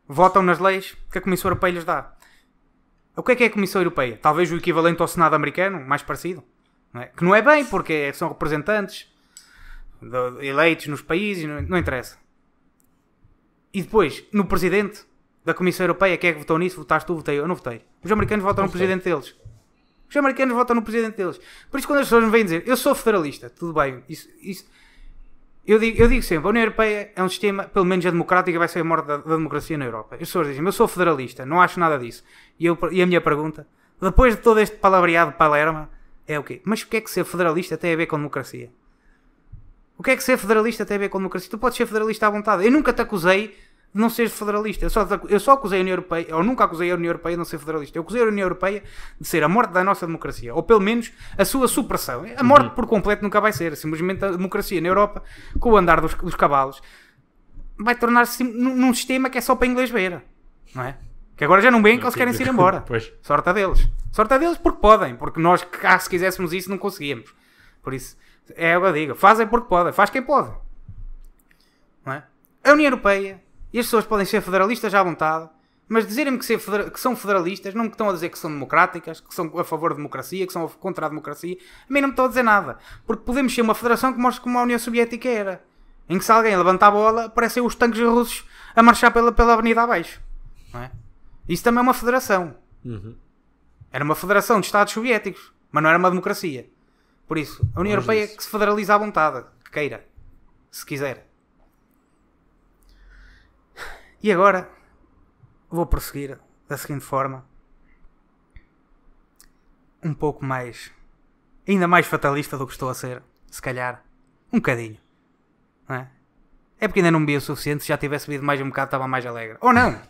Votam nas leis que a Comissão Europeia lhes dá. O que é a Comissão Europeia? Talvez o equivalente ao Senado americano, mais parecido. Não é? Que não é bem, porque são representantes eleitos nos países, não interessa. E depois, no presidente da Comissão Europeia, quem é que votou nisso? Votaste tu, votei eu, não votei. Os americanos votam no presidente deles. Os americanos votam no presidente deles. Por isso, quando as pessoas me vêm dizer, eu sou federalista, tudo bem, eu digo sempre, a União Europeia é um sistema, pelo menos é democrático, e vai ser a morte da democracia na Europa. As pessoas dizem, eu sou federalista, não acho nada disso. E a minha pergunta, depois de todo este palavreado de Palerma, é o quê? Mas o que é que ser federalista tem a ver com democracia? O que é que ser federalista tem a ver com democracia? Tu podes ser federalista à vontade. Eu nunca te acusei de não ser federalista. Eu só acusei a União Europeia, ou nunca acusei a União Europeia de não ser federalista. Eu acusei a União Europeia de ser a morte da nossa democracia, ou pelo menos a sua supressão. A morte por completo nunca vai ser. Simplesmente a democracia na Europa, com o andar dos cavalos, vai tornar-se num sistema que é só para inglês ver, não é? Que agora já não vêm que eles querem se ir embora. Pois. Sorte a deles. Sorte a deles porque podem, porque nós, cá, se quiséssemos isso, não conseguíamos. Por isso, é o que eu digo. Fazem porque podem. Faz quem pode. Não é? A União Europeia e as pessoas podem ser federalistas à vontade, mas dizerem-me que são federalistas, não me estão a dizer que são democráticas, que são a favor da democracia, que são contra a democracia. A mim não me estão a dizer nada. Porque podemos ser uma federação como a União Soviética era. Em que se alguém levanta a bola, aparecem os tanques russos a marchar pela avenida abaixo. Não é? Isso também é uma federação. Era uma federação de Estados soviéticos, mas não era uma democracia. Por isso, a União Europeia é que se federaliza à vontade, que queira, se quiser. E agora vou prosseguir da seguinte forma, um pouco mais, ainda mais fatalista do que estou a ser, se calhar, um bocadinho. Não é? É porque ainda não bebi o suficiente. Se já tivesse bebido mais um bocado estava mais alegre. Ou não.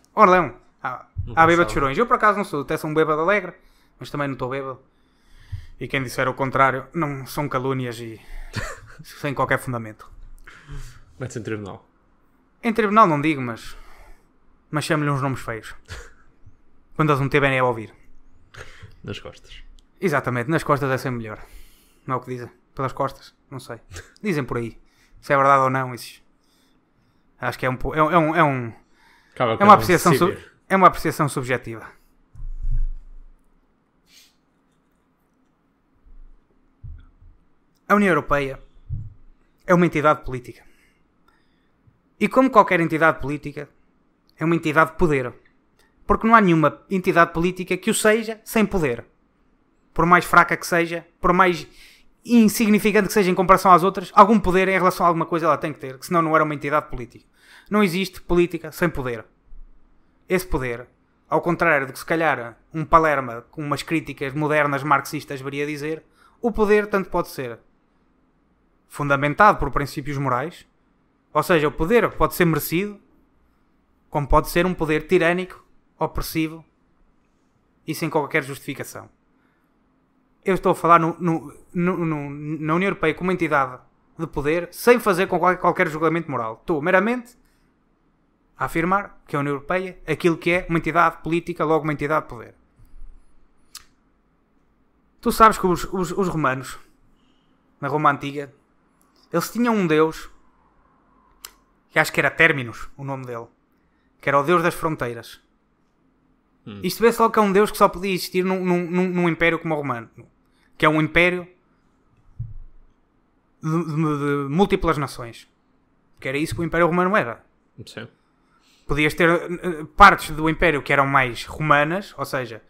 Há bêbados chorões. Eu por acaso não sou, até sou um bêbado alegre, mas também não estou bêbado. E quem disser o contrário não são calúnias e sem qualquer fundamento. Mete-se em tribunal. Em tribunal não digo, mas chamo-lhe uns nomes feios. Quando eles não tiverem a ouvir. Nas costas. Exatamente, nas costas é sempre melhor. Não é o que dizem? Pelas costas? Não sei. Dizem por aí. Se é verdade ou não, isso. Acho que é uma apreciação é uma apreciação subjetiva. A União Europeia é uma entidade política. E como qualquer entidade política, é uma entidade de poder. Porque não há nenhuma entidade política que o seja sem poder. Por mais fraca que seja, por mais insignificante que seja em comparação às outras, algum poder em relação a alguma coisa ela tem que ter, que senão não era uma entidade política. Não existe política sem poder. Esse poder, ao contrário do que se calhar um Palermo com umas críticas modernas marxistas viria dizer, o poder tanto pode ser fundamentado por princípios morais, ou seja, o poder pode ser merecido, como pode ser um poder tirânico, opressivo e sem qualquer justificação. Eu estou a falar na União Europeia como uma entidade de poder, sem fazer com qualquer julgamento moral. Estou meramente a afirmar que a União Europeia é aquilo que é uma entidade política, logo uma entidade de poder. Tu sabes que os romanos, na Roma Antiga, eles tinham um deus, que acho que era Terminus, o nome dele, que era o deus das fronteiras. Isto vê-se logo que é um deus que só podia existir num império como o romano, que é um império de múltiplas nações. Que era isso que o Império Romano era. Sim. Podias ter partes do Império que eram mais romanas, ou seja,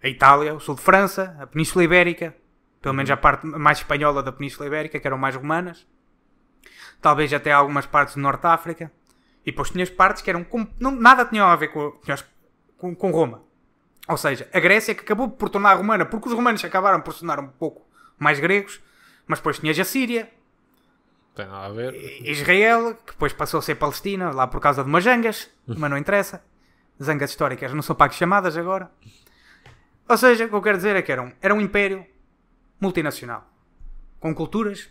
a Itália, o sul de França, a Península Ibérica, pelo menos a parte mais espanhola da Península Ibérica, que eram mais romanas. Talvez até algumas partes do Norte de África. E depois tinhas partes que eram... nada tinham a ver com Roma. Ou seja, a Grécia que acabou por tornar romana, porque os romanos acabaram por se tornar um pouco mais gregos, mas depois tinhas a Síria, tem nada a ver. Israel, que depois passou a ser Palestina, lá por causa de umas zangas, mas não interessa. Zangas históricas não são para que chamadas agora. Ou seja, o que eu quero dizer é que era um império multinacional, com culturas,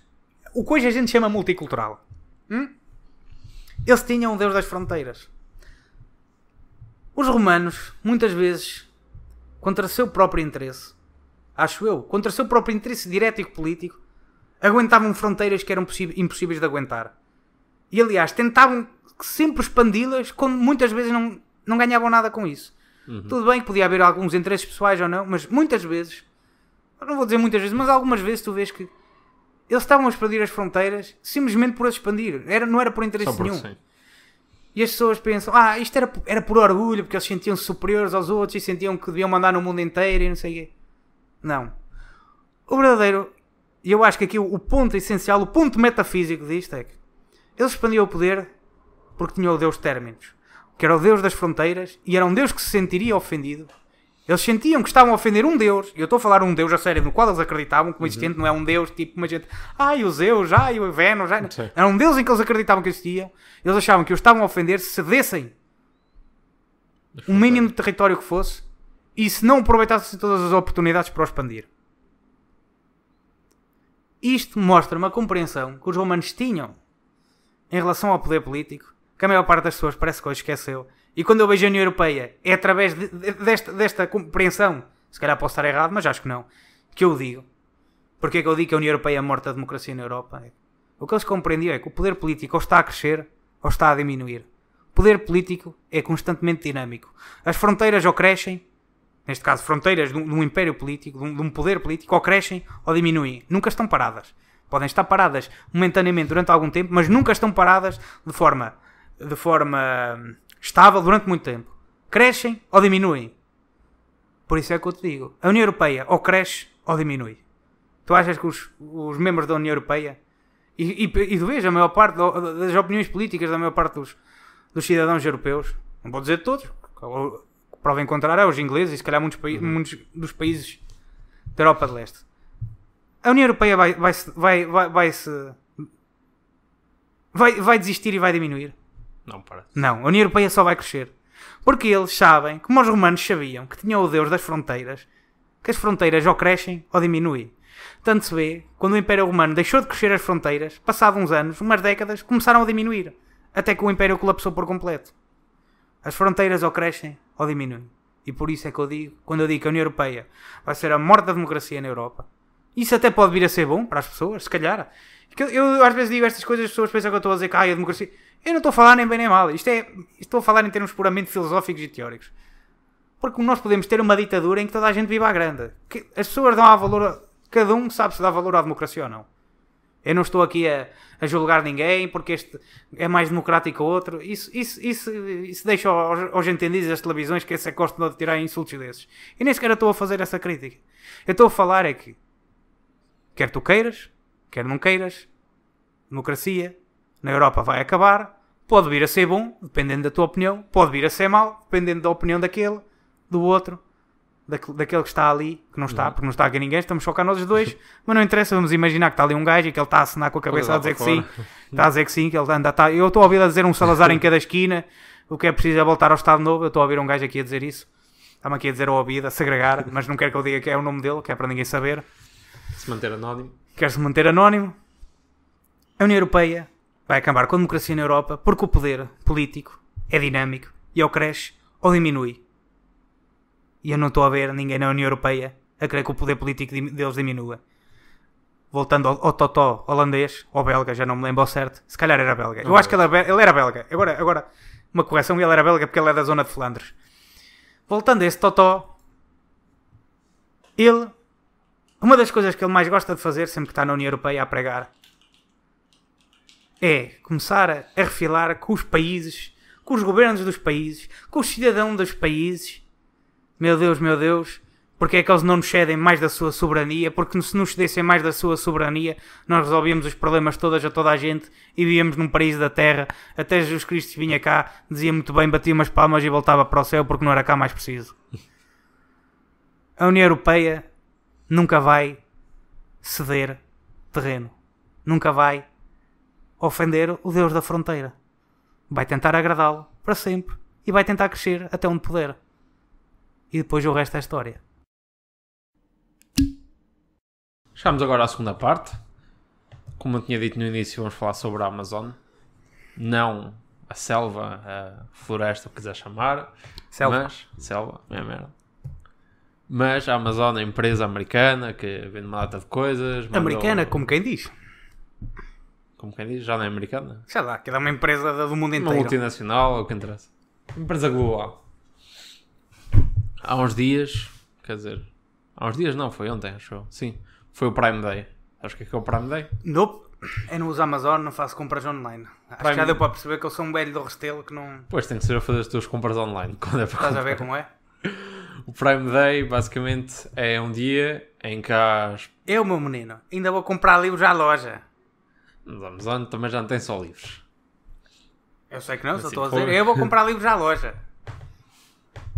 o que hoje a gente chama multicultural. Eles tinham um deus das fronteiras. Os romanos, muitas vezes, contra o seu próprio interesse, acho eu, contra o seu próprio interesse direto e político, aguentavam fronteiras que eram impossíveis de aguentar. E, aliás, tentavam sempre expandi-las, quando muitas vezes não ganhavam nada com isso. Tudo bem que podia haver alguns interesses pessoais ou não, mas muitas vezes, não vou dizer muitas vezes, mas algumas vezes tu vês que eles estavam a expandir as fronteiras simplesmente por as expandir. Não era por interesse nenhum. Sim. E as pessoas pensam, isto era por orgulho, porque eles sentiam-se superiores aos outros e sentiam que deviam mandar no mundo inteiro e não sei o quê. Não. O verdadeiro, e eu acho que aqui o ponto essencial, o ponto metafísico disto é que eles expandiam o poder porque tinham o deus Terminus, que era o deus das fronteiras, e era um deus que se sentiria ofendido. Eles sentiam que estavam a ofender um deus, e eu estou a falar de um deus a sério, no qual eles acreditavam como existente, não é um deus tipo uma gente, o Zeus, o Vênus, era um deus em que eles acreditavam que existia. Eles achavam que os estavam a ofender se cedessem o mínimo de território que fosse, e se não aproveitasse todas as oportunidades para o expandir. Isto mostra uma compreensão que os romanos tinham em relação ao poder político, que a maior parte das pessoas parece que hoje esqueceu. E quando eu vejo a União Europeia, é através desta compreensão, se calhar posso estar errado, mas acho que não, que eu digo. Porque é que eu digo que a União Europeia é morta a democracia na Europa? O que eles compreendiam é que o poder político ou está a crescer ou está a diminuir. O poder político é constantemente dinâmico. As fronteiras ou crescem, neste caso fronteiras de um império político, de um poder político, ou crescem ou diminuem. Nunca estão paradas. Podem estar paradas momentaneamente durante algum tempo, mas nunca estão paradas de forma estável durante muito tempo. Crescem ou diminuem. Por isso é que eu te digo, a União Europeia ou cresce ou diminui. Tu achas que os membros da União Europeia e tu vês a maior parte das opiniões políticas da maior parte dos cidadãos europeus, não vou dizer todos, prova em contrário, é os ingleses e se calhar muitos dos países da Europa de Leste. A União Europeia vai desistir e vai diminuir? Não, parece. Não, a União Europeia só vai crescer. Porque eles sabem, como os romanos sabiam, que tinham o Deus das fronteiras, que as fronteiras ou crescem ou diminuem. Tanto se vê, quando o Império Romano deixou de crescer as fronteiras, passados uns anos, umas décadas, começaram a diminuir. Até que o Império colapsou por completo. As fronteiras ou crescem ou diminuem. E por isso é que eu digo, quando eu digo que a União Europeia vai ser a morte da democracia na Europa, isso até pode vir a ser bom para as pessoas, se calhar. Eu às vezes digo estas coisas, as pessoas pensam que eu estou a dizer que a democracia... Eu não estou a falar nem bem nem mal. Estou a falar em termos puramente filosóficos e teóricos. Porque nós podemos ter uma ditadura em que toda a gente viva à grande. As pessoas dão valor... Cada um sabe se dá valor à democracia ou não. Eu não estou aqui a julgar ninguém porque este é mais democrático que o outro. Isso deixa aos entendidos das televisões que esse gostam de tirar insultos desses. E nem sequer estou a fazer essa crítica. Eu estou a falar é que quer tu queiras, quer não queiras, democracia na Europa vai acabar. Pode vir a ser bom, dependendo da tua opinião. Pode vir a ser mau, dependendo da opinião daquele, do outro, daquele que está ali, que não está, porque não está aqui ninguém, estamos só cá nós os dois, mas não interessa, vamos imaginar que está ali um gajo e que ele está a assinar com a cabeça a dizer que sim, está a dizer que sim, que ele anda, eu estou a ouvir a dizer um Salazar em cada esquina, o que é preciso é voltar ao Estado Novo, eu estou a ouvir um gajo aqui a dizer isso, está-me aqui a dizer ao ouvido, a segregar, mas não quero que eu diga que é o nome dele, que é para ninguém saber. Se manter anónimo. Quer-se manter anónimo. A União Europeia vai acabar com a democracia na Europa porque o poder político é dinâmico e ou cresce ou diminui. E eu não estou a ver ninguém na União Europeia a querer que o poder político deles diminua. Voltando ao totó holandês, ou belga, já não me lembro ao certo. Se calhar era belga. Eu acho que ele era belga. Agora, uma correção, ele era belga porque ele é da zona de Flandres. Voltando a esse totó, uma das coisas que ele mais gosta de fazer, sempre que está na União Europeia a pregar, é começar a refilar com os países, com os governos dos países, com os cidadãos dos países. Meu Deus, porque é que eles não nos cedem mais da sua soberania? Porque se nos cedessem mais da sua soberania, nós resolvíamos os problemas todos a toda a gente e vivíamos num paraíso da terra. Até Jesus Cristo vinha cá, dizia muito bem, batia umas palmas e voltava para o céu porque não era cá mais preciso. A União Europeia nunca vai ceder terreno. Nunca vai ofender o Deus da fronteira. Vai tentar agradá-lo para sempre e vai tentar crescer até onde puder. E depois o resto é história. Chegamos agora à segunda parte. Como eu tinha dito no início, vamos falar sobre a Amazon. Não a selva, a floresta, o que quiser chamar. Selva, é merda. Mas a Amazon é a empresa americana que vende uma data de coisas. Americana, como quem diz. Como quem diz, já não é americana. Sei lá, que é uma empresa do mundo inteiro. Uma multinacional, o que interessa. Empresa global. Há uns dias, quer dizer, não, foi ontem, acho eu. Sim, foi o Prime Day. Sabes o que é o Prime Day? Nope. Eu não uso Amazon, não faço compras online. Acho que já deu para perceber que eu sou um velho do Restelo que não... Pois, tem que ser a fazer as tuas compras online. Quando é para Estás a ver como é? O Prime Day, basicamente, é um dia em que as... Eu, meu menino, ainda vou comprar livros à loja. Mas a Amazon também já não tem só livros. Eu sei que não, só estou a dizer. Eu vou comprar livros à loja.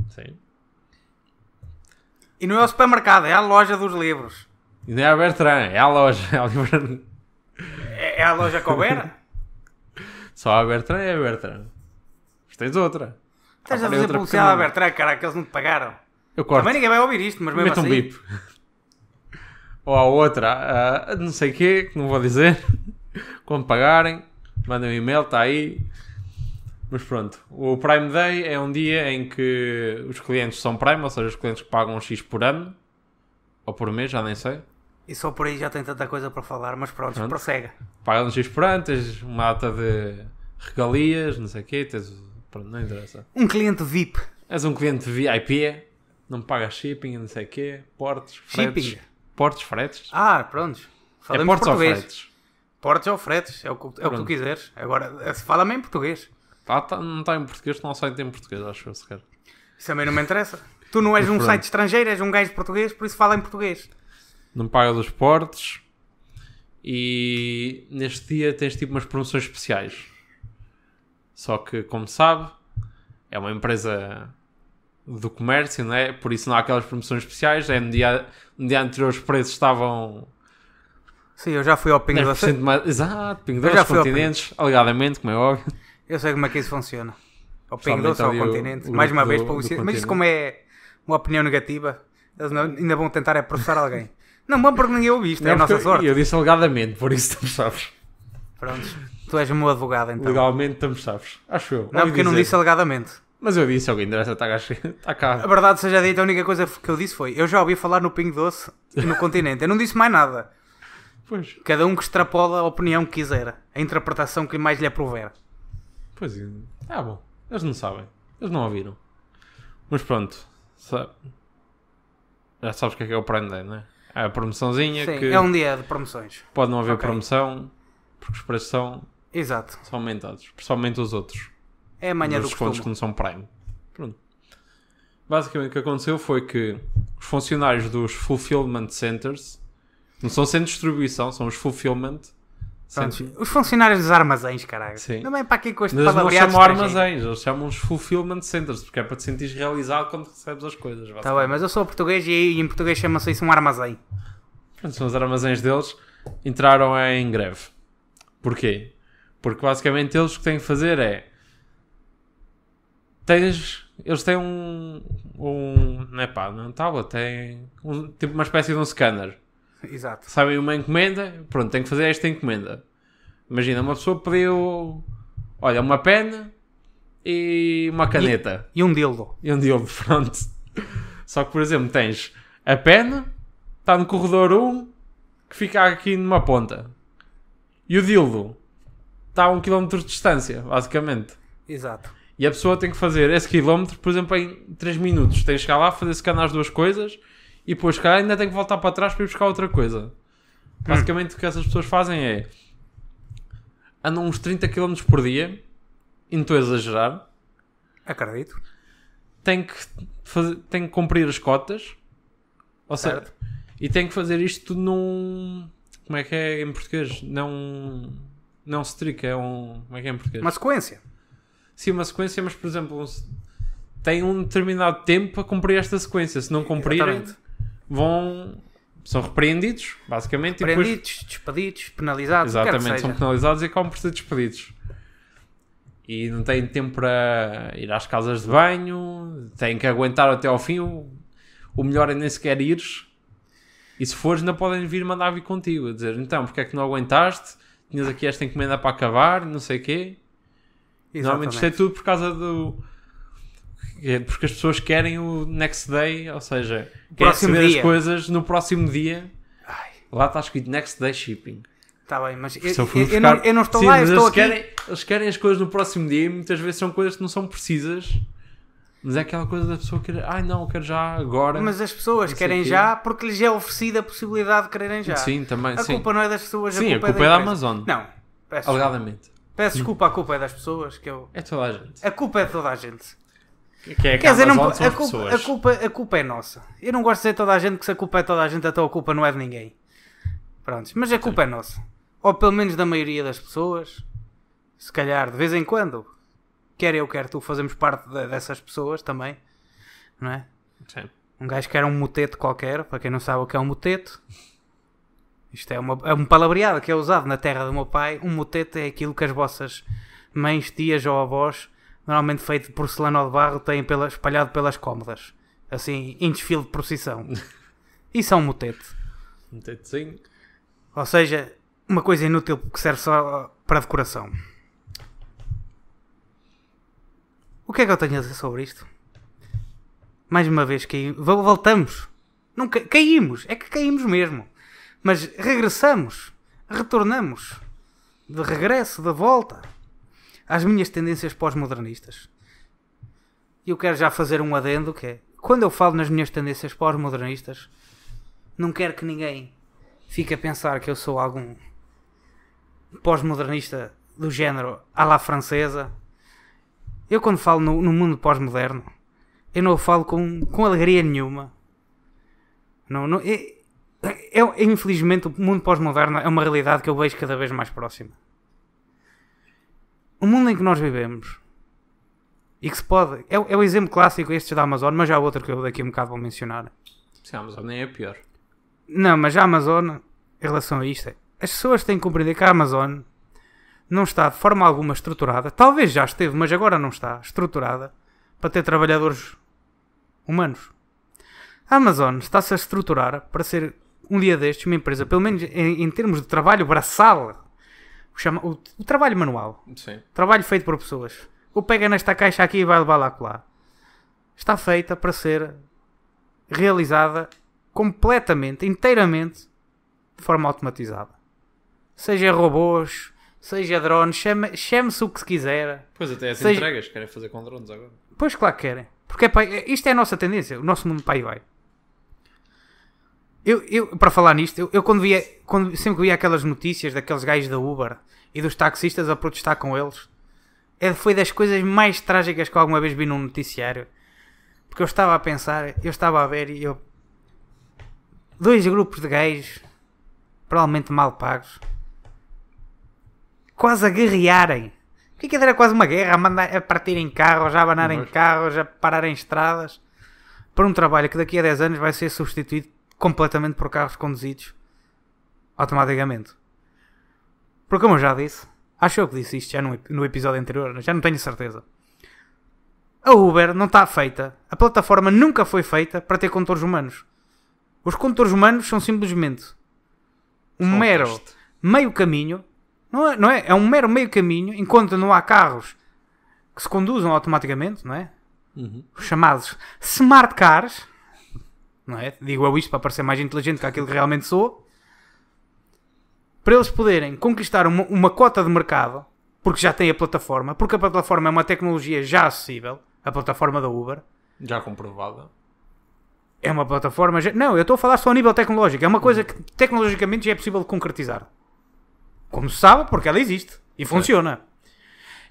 Sim. E não é o supermercado, é a loja dos livros. E não é a Bertrand, é a loja. É a loja que houver? Só a Bertrand é a Bertrand. Mas tens outra. Estás a Agora é fazer outra publicidade à pequena- Bertrand, cara, que eles não te pagaram. Eu corto. Também ninguém vai ouvir isto, mas mesmo Mete um assim. bip. Ou a outra, não sei o quê, que não vou dizer. Quando pagarem, mandem um e-mail, está aí. Mas pronto, o Prime Day é um dia em que os clientes são Prime, ou seja, os clientes que pagam um X por ano, ou por mês, já nem sei. E só por aí já tem tanta coisa para falar, mas pronto. Prossegue. Pagam um X por ano, tens uma data de regalias, não sei o quê, pronto, não interessa. Um cliente VIP. És um cliente VIP, não pagas shipping, não sei o quê, portos, fretes. Shipping? Portos, fretes. Ah, pronto. É Falamos portos ou português. fretes? Portos ou fretes, é o que tu quiseres. Agora, fala-me em português. Não está em português, não sai em português, acho eu sequer. Isso também não me interessa. Tu não és um pronto. site estrangeiro, és um gajo português, por isso fala em português. Não paga dos portos e neste dia tens tipo umas promoções especiais. Só que, como sabe, é uma empresa do comércio, não é? Por isso não há aquelas promoções especiais. No dia anterior os preços estavam Sim, eu já fui ao Pingo Doce. 10% mais. Exato, Pingo Eu já Doce, fui ao Continentes, alegadamente, como é óbvio. Eu sei como é que isso funciona. Ao Pingo Pessoalmente Doce, ao ali o Continente. Mais uma grupo vez, do publicidade. Mas isso Continente. como é uma opinião negativa, eles ainda vão tentar é processar alguém. Não vão porque ninguém ouve isto, é a Não, nossa porque sorte. eu disse alegadamente, por isso tu sabes. Pronto. Tu és o meu advogado então. Legalmente estamos sabes. Acho eu. Não, Ouvi porque eu não dizer. disse alegadamente. Mas eu disse, alguém interessa, está cá. A verdade seja dita, a única coisa que eu disse foi: eu já ouvi falar no Pingo Doce e no Continente. Eu não disse mais nada. Pois. Cada um que extrapola a opinião que quiser, a interpretação que mais lhe aprover. Pois é. Bom. Eles não sabem. Eles não ouviram. Mas pronto. Já sabes o que é o Prime Day, não é? É a promoçãozinha Sim, que é um dia de promoções. pode não haver Ok. promoção porque os preços são Exato. aumentados. Principalmente os outros. É a manhã Os do descontos que costume. não são Prime. Pronto. Basicamente o que aconteceu foi que os funcionários dos Fulfillment Centers não são centros de distribuição, são os Fulfillment Pronto, Centers. os funcionários dos armazéns, caralho. Sim. Não é para aqui com este Mas eles não palavreado chamam estrangeiro. armazéns, eles chamam os Fulfillment Centers, porque é para te sentir realizado quando recebes as coisas. Tá bem, mas eu sou português e em português chama-se isso um armazém. Portanto, são os armazéns deles, entraram em greve. Porquê? Porque basicamente eles o que têm que fazer é... Eles têm não tablet, têm tipo uma espécie de um scanner. Exato. Sabem uma encomenda, pronto, tem que fazer esta encomenda. Imagina, uma pessoa pediu, olha, uma pena e uma caneta. E um dildo. E um dildo, pronto. Só que, por exemplo, tens a pena, está no corredor 1, que fica aqui numa ponta. E o dildo está a 1 km de distância, basicamente. Exato. E a pessoa tem que fazer esse quilómetro, por exemplo, em 3 minutos. Tem que chegar lá, fazer scan as duas coisas e depois cá ainda tem que voltar para trás para ir buscar outra coisa. Basicamente o que essas pessoas fazem é andam uns 30 km por dia, e não estou a exagerar, Acredito. têm que cumprir as cotas, ou seja, Certo. e têm que fazer isto tudo num... Como é que é em português? Não strict, é um... Como é que é em português? Uma sequência. Sim, uma sequência, mas por exemplo, tem um determinado tempo para cumprir esta sequência. Se não cumprirem, Exatamente. são repreendidos, basicamente, Prendidos, despedidos, penalizados, o que quer que exatamente, são seja. penalizados e acabam por ser despedidos. E não têm tempo para ir às casas de banho, têm que aguentar até ao fim. O melhor é nem sequer ires. E se fores, ainda podem mandar vir contigo, a dizer, então, porque é que não aguentaste? Tinhas aqui esta encomenda para acabar, não sei o quê. Normalmente isto é tudo por causa porque as pessoas querem o next day, ou seja, querem próximo receber dia. as coisas no próximo dia. Ai, Lá está escrito next day shipping. tá bem, mas Se eu fui eu não, buscar- eu não estou Sim, lá, eu mas estou aqui. eles querem as coisas no próximo dia e muitas vezes são coisas que não são precisas. Mas é aquela coisa da pessoa querer, não, eu quero já agora. Mas as pessoas Não sei querem quê. já porque lhes é oferecida a possibilidade de quererem já. Sim, também, A sim. culpa não é das pessoas, Sim, a culpa é da empresa. Amazon. Não, peço, Alegadamente. peço desculpa, a culpa é das pessoas. É toda a gente. A culpa é de toda a gente. Que é que Quer dizer, Amazon não, são a, as culpa, pessoas. a culpa é nossa. Eu não gosto de dizer toda a gente que se a culpa é toda a gente, então a culpa não é de ninguém. Pronto, mas a culpa é nossa. Ou pelo menos da maioria das pessoas. Se calhar, de vez em quando, quer eu, quer tu, fazemos parte dessas pessoas também. Não é? Sim. Um gajo quer um motete qualquer, para quem não sabe o que é um motete. Isto é um palavreado que é usado na terra do meu pai. Um motete é aquilo que as vossas mães, tias ou avós normalmente feito de porcelana ou de barro, têm espalhado pelas cómodas, assim, em desfile de procissão. Isso é um motete. Motetezinho. Ou seja, uma coisa inútil que serve só para decoração. O que é que eu tenho a dizer sobre isto? Mais uma vez voltamos. Não caímos. É que caímos mesmo. Mas regressamos. Retornamos. De regresso, de volta. Às minhas tendências pós-modernistas. E eu quero já fazer um adendo que é... Quando eu falo nas minhas tendências pós-modernistas, não quero que ninguém fique a pensar que eu sou algum pós-modernista do género à la francesa. Eu quando falo no mundo pós-moderno, eu não o falo com alegria nenhuma. Infelizmente o mundo pós-moderno é uma realidade que eu vejo cada vez mais próxima. O mundo em que nós vivemos e que se pode... É o exemplo clássico este da Amazon, mas já há outro que eu daqui a um bocado vou mencionar. Sim, a Amazon nem é pior. Não, mas a Amazon, em relação a isto, as pessoas têm que compreender que a Amazon não está de forma alguma estruturada, talvez já esteve, mas agora não está estruturada para ter trabalhadores humanos. A Amazon está-se a estruturar para ser um dia destes uma empresa, pelo menos em termos de trabalho braçal, o trabalho manual. Sim. Trabalho feito por pessoas. Ou pega nesta caixa aqui e vai levar lá colar. Está feita para ser realizada completamente, inteiramente, de forma automatizada. Seja robôs, seja drones, chame-se o que se quiser. Pois até as entregas querem fazer com drones agora. Pois claro que querem. Porque isto é a nossa tendência. O nosso mundo para aí vai. Eu para falar nisto, sempre que via aquelas notícias daqueles gajos da Uber e dos taxistas a protestar com eles, foi das coisas mais trágicas que eu alguma vez vi num noticiário. Porque eu estava a pensar, eu estava a ver e eu... Dois grupos de gajos, provavelmente mal pagos, quase a guerrearem. O que era quase uma guerra, a partirem carros, a abanarem carros, a pararem estradas, para um trabalho que daqui a 10 anos vai ser substituído completamente por carros conduzidos automaticamente. Porque como eu já disse, acho eu que disse isto já no episódio anterior, já não tenho certeza. A Uber não está feita, a plataforma nunca foi feita para ter condutores humanos. Os condutores humanos são simplesmente um mero meio caminho, não é? É um mero meio caminho, enquanto não há carros que se conduzam automaticamente, não é? Uhum. Os chamados smart cars, não é? Digo eu isto para parecer mais inteligente que aquilo que realmente sou. Para eles poderem conquistar uma cota de mercado, porque já tem a plataforma, porque a plataforma é uma tecnologia já acessível, a plataforma da Uber. Já comprovada. É uma plataforma... Não, eu estou a falar só a nível tecnológico. É uma coisa que tecnologicamente já é possível de concretizar. Como se sabe, porque ela existe. E funciona.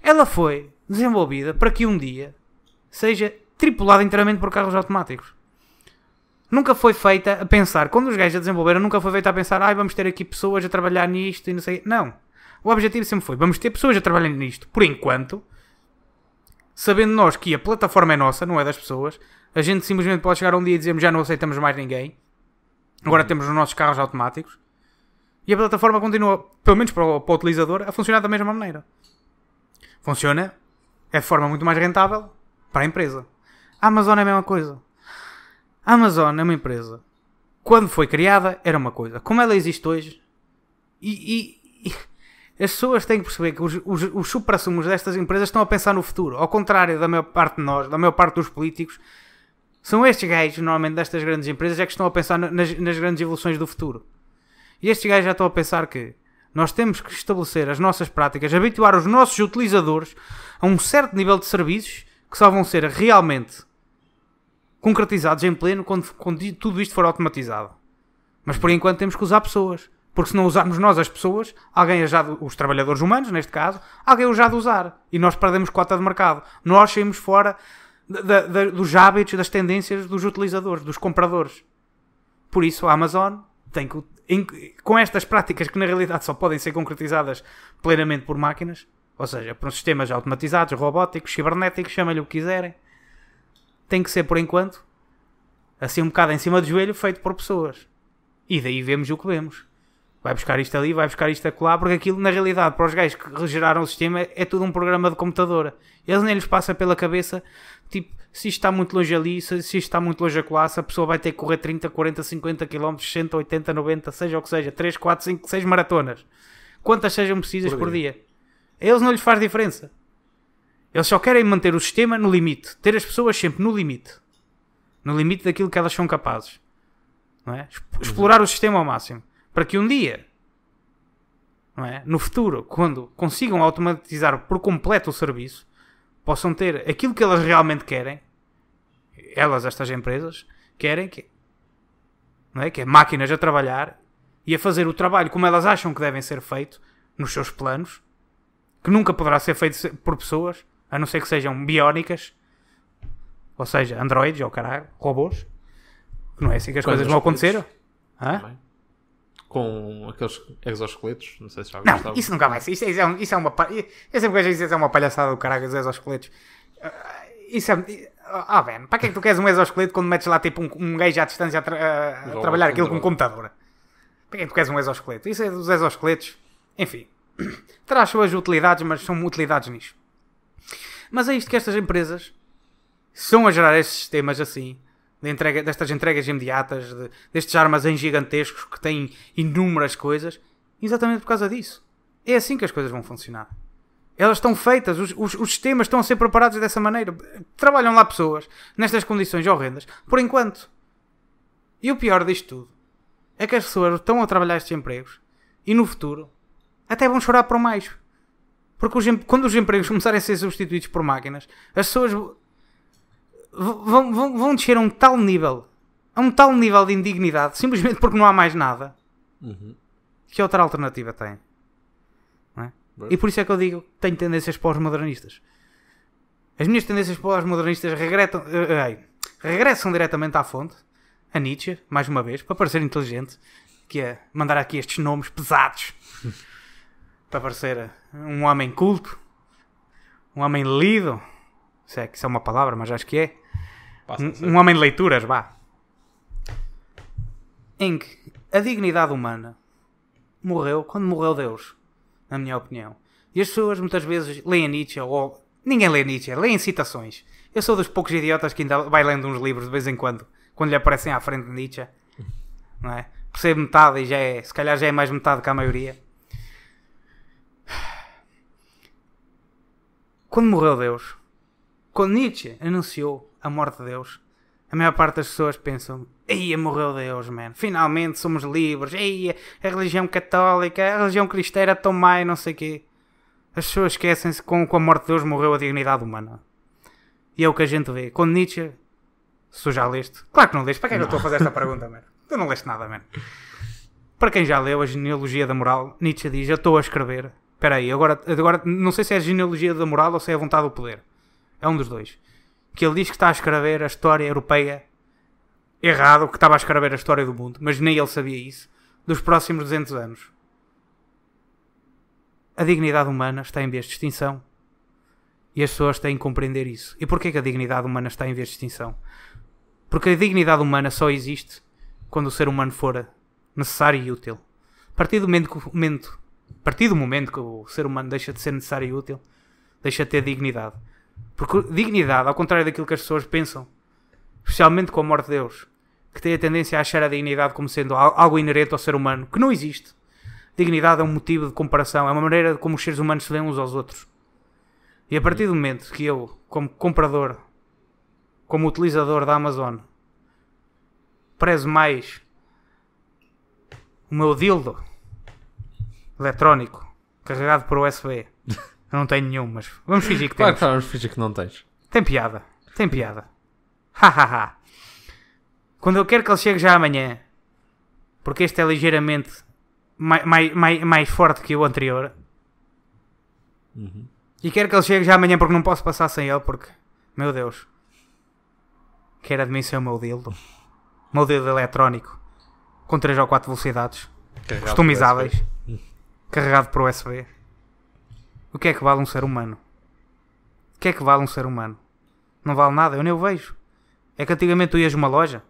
Ela foi desenvolvida para que um dia seja tripulada inteiramente por carros automáticos. Nunca foi feita a pensar... Quando os gajos a desenvolveram, nunca foi feita a pensar vamos ter aqui pessoas a trabalhar nisto e não sei... Não. O objetivo sempre foi, vamos ter pessoas a trabalhar nisto, por enquanto, sabendo nós que a plataforma é nossa, não é das pessoas. A gente simplesmente pode chegar um dia e dizermos já não aceitamos mais ninguém. Agora temos os nossos carros automáticos. E a plataforma continua, pelo menos para o utilizador, a funcionar da mesma maneira. Funciona, é de forma muito mais rentável para a empresa. A Amazon é a mesma coisa. A Amazon é uma empresa. Quando foi criada, era uma coisa. Como ela existe hoje, as pessoas têm que perceber que os supra-sumos destas empresas estão a pensar no futuro. Ao contrário da maior parte de nós, da maior parte dos políticos, são estes gajos, normalmente, destas grandes empresas, é que estão a pensar nas grandes evoluções do futuro. E estes gajos já estão a pensar que nós temos que estabelecer as nossas práticas, habituar os nossos utilizadores a um certo nível de serviços que só vão ser realmente concretizados em pleno quando tudo isto for automatizado. Mas por enquanto temos que usar pessoas. Porque se não usarmos nós as pessoas, alguém os trabalhadores humanos, neste caso, alguém os já de usar. E nós perdemos cota de mercado. Nós saímos fora dos hábitos, das tendências dos utilizadores, dos compradores. Por isso a Amazon tem que, com estas práticas que na realidade só podem ser concretizadas plenamente por máquinas, ou seja, por sistemas automatizados, robóticos, cibernéticos, chamem-lhe o que quiserem, tem que ser por enquanto, assim um bocado em cima do joelho, feito por pessoas. E daí vemos o que vemos. Vai buscar isto ali, vai buscar isto acolá, porque aquilo, na realidade, para os gajos que geraram o sistema, é tudo um programa de computador. Eles nem lhes passa pela cabeça, tipo, se isto está muito longe ali, se isto está muito longe acolá, se a pessoa vai ter que correr 30, 40, 50 km, 60, 80, 90, seja o que seja, 3, 4, 5, 6 maratonas. Quantas sejam precisas por dia. A eles não lhes faz diferença. Eles só querem manter o sistema no limite. Ter as pessoas sempre no limite. No limite daquilo que elas são capazes. Não é? Explorar o sistema ao máximo. Para que um dia, não é? No futuro, quando consigam automatizar por completo o serviço, possam ter aquilo que elas realmente querem. Elas, estas empresas, querem que, não é? Que é máquinas a trabalhar e a fazer o trabalho como elas acham que devem ser feito nos seus planos, que nunca poderá ser feito por pessoas, a não ser que sejam biónicas, ou seja, androides ou caralho, robôs. Não é assim que as coisas vão acontecer? Hã? Com aqueles exoesqueletos, não sei se já Não, isso nunca vai ser. Isso é uma... Eu sempre vejo isso é uma palhaçada do caralho, os exoesqueletos. Isso é... velho, para que é que tu queres um exoesqueleto quando metes lá tipo um gajo à distância a trabalhar aquilo com um computador? Para que é que tu queres um exoesqueleto? Isso é dos exoesqueletos. Enfim, terá as suas utilidades, mas são utilidades nisso. Mas é isto que estas empresas são a gerar estes sistemas assim, destas entregas imediatas, destes armazéns gigantescos que têm inúmeras coisas, exatamente por causa disso. É assim que as coisas vão funcionar. Elas estão feitas, os sistemas estão a ser preparados dessa maneira. Trabalham lá pessoas, nestas condições horrendas, por enquanto. E o pior disto tudo é que as pessoas estão a trabalhar estes empregos e no futuro até vão chorar por mais. Porque quando os empregos começarem a ser substituídos por máquinas, as pessoas vão descer a um tal nível de indignidade, simplesmente porque não há mais nada, que outra alternativa tem. Não é? E por isso é que eu digo que tenho tendências pós-modernistas. As minhas tendências pós-modernistas regressam diretamente à fonte, a Nietzsche, mais uma vez, para parecer inteligente, que é mandar aqui estes nomes pesados, para parecer um homem culto, um homem lido, se é que isso é uma palavra, mas acho que é. Um homem de leituras, vá. Em que a dignidade humana morreu quando morreu Deus, na minha opinião. E as pessoas muitas vezes leem Nietzsche, ou ninguém lê Nietzsche, leem citações. Eu sou dos poucos idiotas que ainda vai lendo uns livros de vez em quando lhe aparecem à frente de Nietzsche, não é? Percebo metade e se calhar já é mais metade que a maioria. Quando morreu Deus, quando Nietzsche anunciou a morte de Deus, a maior parte das pessoas pensam: eia, morreu Deus, man. Finalmente somos livres. Eia, a religião católica, a religião cristã era tão má e não sei o quê. As pessoas esquecem-se que com a morte de Deus morreu a dignidade humana. E é o que a gente vê. Quando Nietzsche... Se tu já leste... Claro que não leste. Para que é que eu estou a fazer esta pergunta, man? Tu não leste nada, man. Para quem já leu a Genealogia da Moral, Nietzsche diz: eu estou a escrever... Espera aí, agora não sei se é a Genealogia da Moral ou se é a Vontade do Poder. É um dos dois. Que ele diz que está a escrever a história europeia errado, que estava a escrever a história do mundo, mas nem ele sabia isso, dos próximos 200 anos. A dignidade humana está em vias de extinção e as pessoas têm que compreender isso. E porquê que a dignidade humana está em vias de extinção? Porque a dignidade humana só existe quando o ser humano for necessário e útil. A partir do momento que o ser humano deixa de ser necessário e útil, deixa de ter dignidade. Porque dignidade, ao contrário daquilo que as pessoas pensam, especialmente com a morte de Deus, que tem a tendência a achar a dignidade como sendo algo inerente ao ser humano, que não existe. Dignidade é um motivo de comparação, é uma maneira como os seres humanos se veem uns aos outros. E a partir do momento que eu, como comprador, como utilizador da Amazon, prezo mais o meu dildo eletrónico carregado por USB. Eu não tenho nenhum, mas vamos fingir que temos. Claro, vamos fingir que não tens. Tem piada. Hahaha. Quando eu quero que ele chegue já amanhã, porque este é ligeiramente mais forte que o anterior, e quero que ele chegue já amanhã porque não posso passar sem ele, porque, meu Deus, quero de mim ser o meu dildo eletrónico com 3 ou 4 velocidades customizáveis, carregado por USB. O que é que vale um ser humano? O que é que vale um ser humano? Não vale nada, eu nem o vejo. É que antigamente tu ias a uma loja.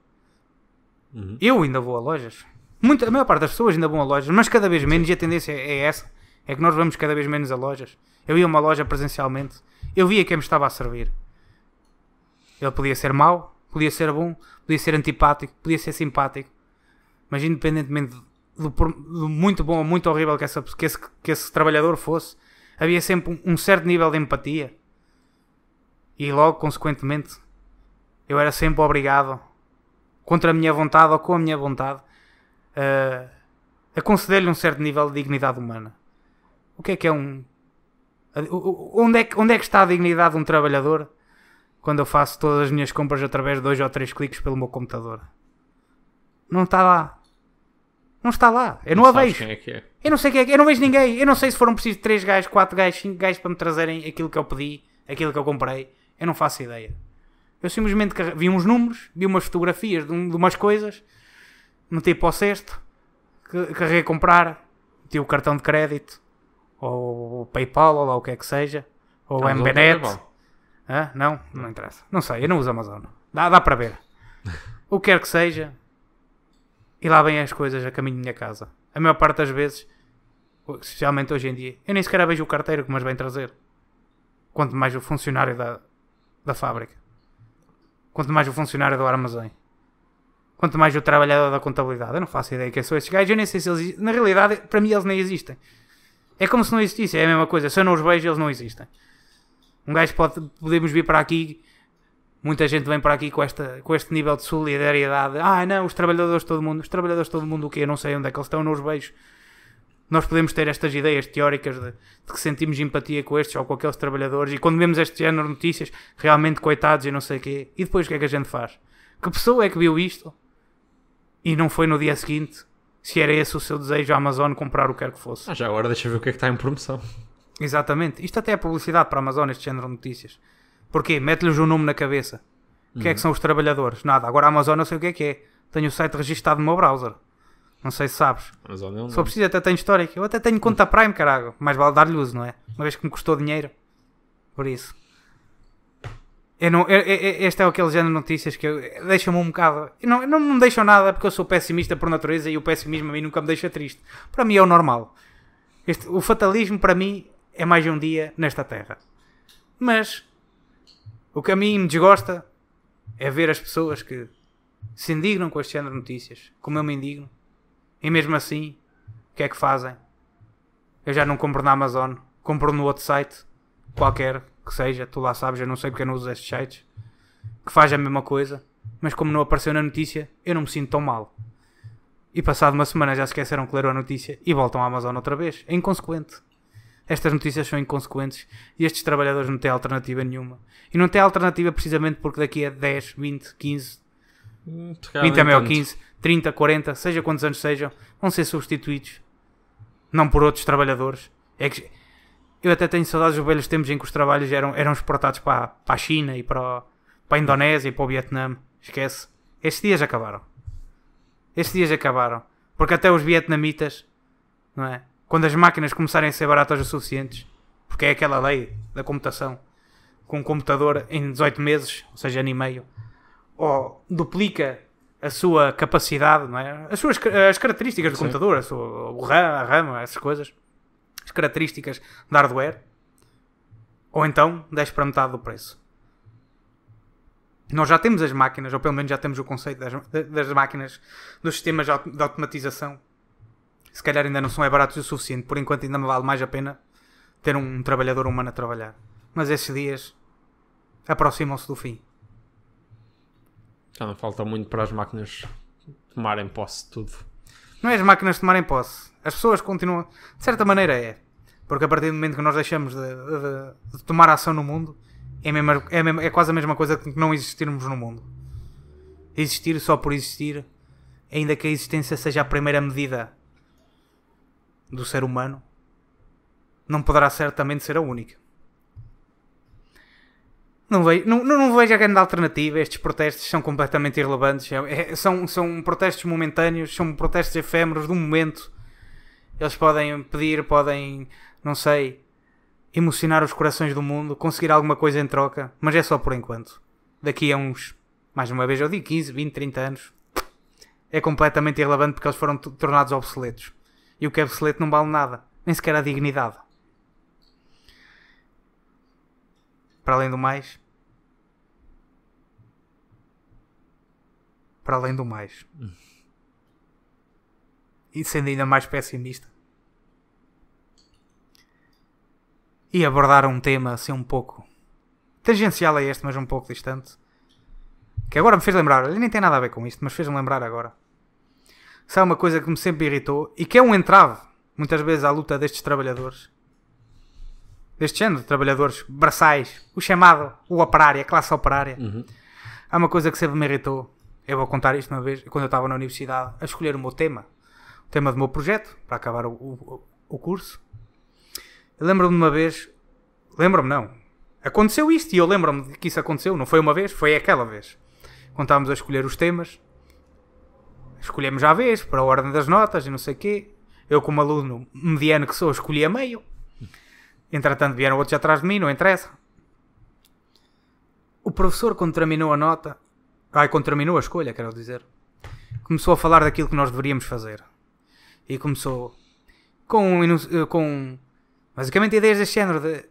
Eu ainda vou a lojas. A maior parte das pessoas ainda vão a lojas, mas cada vez menos, e a tendência é essa, é que nós vamos cada vez menos a lojas. Eu ia a uma loja presencialmente, eu via quem me estava a servir. Ele podia ser mau, podia ser bom, podia ser antipático, podia ser simpático, mas independentemente do muito bom ou muito horrível que esse trabalhador fosse, havia sempre um certo nível de empatia. E logo, consequentemente, eu era sempre obrigado, contra a minha vontade ou com a minha vontade, a conceder-lhe um certo nível de dignidade humana. O que é um... Onde é que está a dignidade de um trabalhador quando eu faço todas as minhas compras através de 2 ou 3 cliques pelo meu computador? Não está lá. Não está lá. Eu não a vejo. Quem é que é? Eu não sei quem é que é. Eu não vejo ninguém. Eu não sei se foram precisos 3 gajos, 4 gajos, 5 gajos para me trazerem aquilo que eu pedi, aquilo que eu comprei. Eu não faço ideia. Eu simplesmente vi uns números, vi umas fotografias de umas coisas, meti para o cesto, carreguei a comprar, meti o cartão de crédito, ou o PayPal, ou lá o que é que seja, ou o MBNet. Não interessa. Não sei, eu não uso Amazon. Dá para ver. O que quer que seja, e lá vêm as coisas a caminho da minha casa. A maior parte das vezes, especialmente hoje em dia, eu nem sequer vejo o carteiro que me vem trazer. Quanto mais o funcionário da fábrica. Quanto mais o funcionário do armazém. Quanto mais o trabalhador da contabilidade. Eu não faço ideia quem são esses gajos. Eu nem sei se eles existem. Na realidade, para mim, eles nem existem. É como se não existissem. É a mesma coisa. Se eu não os vejo, eles não existem. Um gajo podemos vir para aqui. Muita gente vem para aqui com este nível de solidariedade. Não, os trabalhadores de todo mundo. Os trabalhadores de todo mundo o quê? Eu não sei onde é que eles estão. Eu não os vejo. Nós podemos ter estas ideias teóricas de que sentimos empatia com estes ou com aqueles trabalhadores, e quando vemos este género de notícias, realmente coitados e não sei o quê, e depois o que é que a gente faz? Que pessoa é que viu isto e não foi no dia seguinte, se era esse o seu desejo, a Amazon comprar o que quer que fosse? Já agora deixa ver o que é que está em promoção. Exatamente. Isto até é publicidade para a Amazon, este género de notícias. Porquê? Mete-lhes um nome na cabeça. O que é que são os trabalhadores? Nada. Agora a Amazon não sei o que é. Tenho o site registado no meu browser. Não sei se sabes. Se for preciso, até tenho histórico. Eu até tenho conta Prime, caralho. Mais vale dar-lhe uso, não é? Uma vez que me custou dinheiro. Por isso. Este é aquele género de notícias que deixam-me um bocado... Não me deixam nada porque eu sou pessimista por natureza, e o pessimismo a mim nunca me deixa triste. Para mim é o normal. O fatalismo para mim é mais um dia nesta terra. Mas o que a mim me desgosta é ver as pessoas que se indignam com este género de notícias. Como eu me indigno. E mesmo assim, o que é que fazem? Eu já não compro na Amazon, compro no outro site, qualquer que seja, tu lá sabes, eu não sei porque eu não uso estes sites, que faz a mesma coisa, mas como não apareceu na notícia, eu não me sinto tão mal. E passado uma semana já esqueceram que leram a notícia e voltam à Amazon outra vez. É inconsequente. Estas notícias são inconsequentes e estes trabalhadores não têm alternativa nenhuma. E não têm alternativa precisamente porque daqui a 10, 20, 15, 20 é maior 15, 30, 40, seja quantos anos sejam, vão ser substituídos. Não por outros trabalhadores. É que eu até tenho saudades dos velhos tempos em que os trabalhos eram exportados para a China e para a Indonésia e para o Vietnã. Esquece. Estes dias acabaram. Porque até os vietnamitas, não é? Quando as máquinas começarem a ser baratas o suficientes, porque é aquela lei da computação, com um computador em 18 meses, ou seja, ano e meio, ou duplica a sua capacidade, não é? As características do computador, a RAM, essas coisas, as características de hardware, ou então desce para metade do preço. Nós já temos as máquinas, ou pelo menos já temos o conceito das máquinas, dos sistemas de automatização. Se calhar ainda não são baratos o suficiente, por enquanto ainda me vale mais a pena ter um trabalhador humano a trabalhar. Mas esses dias aproximam-se do fim. Já não falta muito para as máquinas tomarem posse de tudo. Não é as máquinas tomarem posse. As pessoas continuam... De certa maneira é. Porque a partir do momento que nós deixamos de tomar ação no mundo, é quase a mesma coisa que não existirmos no mundo. Existir só por existir, ainda que a existência seja a primeira medida do ser humano, não poderá certamente ser a única. Não vejo a grande alternativa. Estes protestos são completamente irrelevantes. São protestos momentâneos, são protestos efêmeros de um momento. Eles podem pedir, não sei, emocionar os corações do mundo, conseguir alguma coisa em troca, mas é só por enquanto. Daqui a uns, mais uma vez eu digo, 15, 20, 30 anos, é completamente irrelevante porque eles foram tornados obsoletos. E o que é obsoleto não vale nada. Nem sequer a dignidade. Para além do mais... E sendo ainda mais pessimista. E abordar um tema assim um pouco... tangencial a este, mas um pouco distante. Que agora me fez lembrar. Ele nem tem nada a ver com isto, mas fez-me lembrar agora. Sabe uma coisa que me sempre irritou e que é um entrave, muitas vezes, à luta destes trabalhadores. Deste género de trabalhadores braçais. O chamado, o operário, a classe operária. Há uma coisa que sempre me irritou. Eu vou contar isto uma vez, quando eu estava na universidade, a escolher o meu tema. O tema do meu projeto, para acabar o curso. Eu lembro-me de uma vez... Lembro-me, não. Aconteceu isto e eu lembro-me que isso aconteceu. Não foi uma vez, foi aquela vez. Quando estávamos a escolher os temas, escolhemos à vez, para a ordem das notas e não sei o quê. Eu, como aluno mediano que sou, escolhi a meio. Entretanto, vieram outros atrás de mim, não interessa. O professor, quando terminou a nota... quando terminou a escolha, quero dizer. Começou a falar daquilo que nós deveríamos fazer. E começou com basicamente ideias deste género de...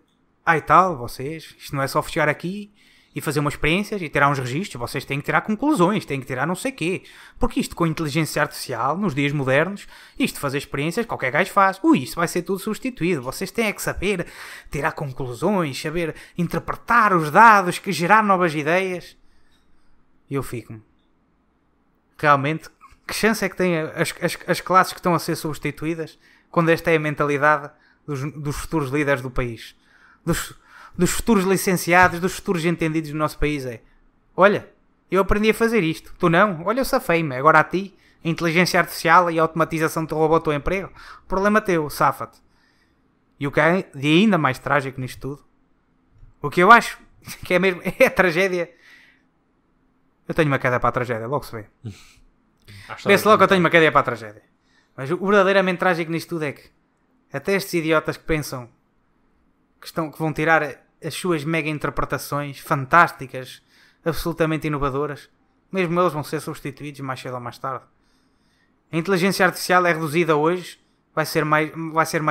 e tal, vocês, isto não é só chegar aqui e fazer umas experiências e tirar uns registros, vocês têm que tirar conclusões, têm que tirar não sei quê. Porque isto com inteligência artificial, nos dias modernos, isto de fazer experiências, qualquer gajo faz. Isto vai ser tudo substituído. Vocês têm é que saber tirar conclusões, saber interpretar os dados, que gerar novas ideias. E eu fico-me. Realmente, que chance é que têm as classes que estão a ser substituídas quando esta é a mentalidade dos futuros líderes do país? Dos futuros licenciados, dos futuros entendidos do nosso país é: olha, eu aprendi a fazer isto, tu não, olha, eu safei-me, agora a ti, a inteligência artificial e a automatização te roubou o teu emprego, problema teu, safa-te. E o que é de ainda mais trágico nisto tudo, o que eu acho que é mesmo, é a tragédia. Eu tenho uma queda para a tragédia, logo se vê. Vê-se logo que eu tenho uma queda para a tragédia. Mas o verdadeiramente trágico nisto tudo é que até estes idiotas que pensam que vão tirar as suas mega interpretações fantásticas, absolutamente inovadoras, mesmo eles vão ser substituídos mais cedo ou mais tarde. A inteligência artificial é reduzida hoje, vai ser mais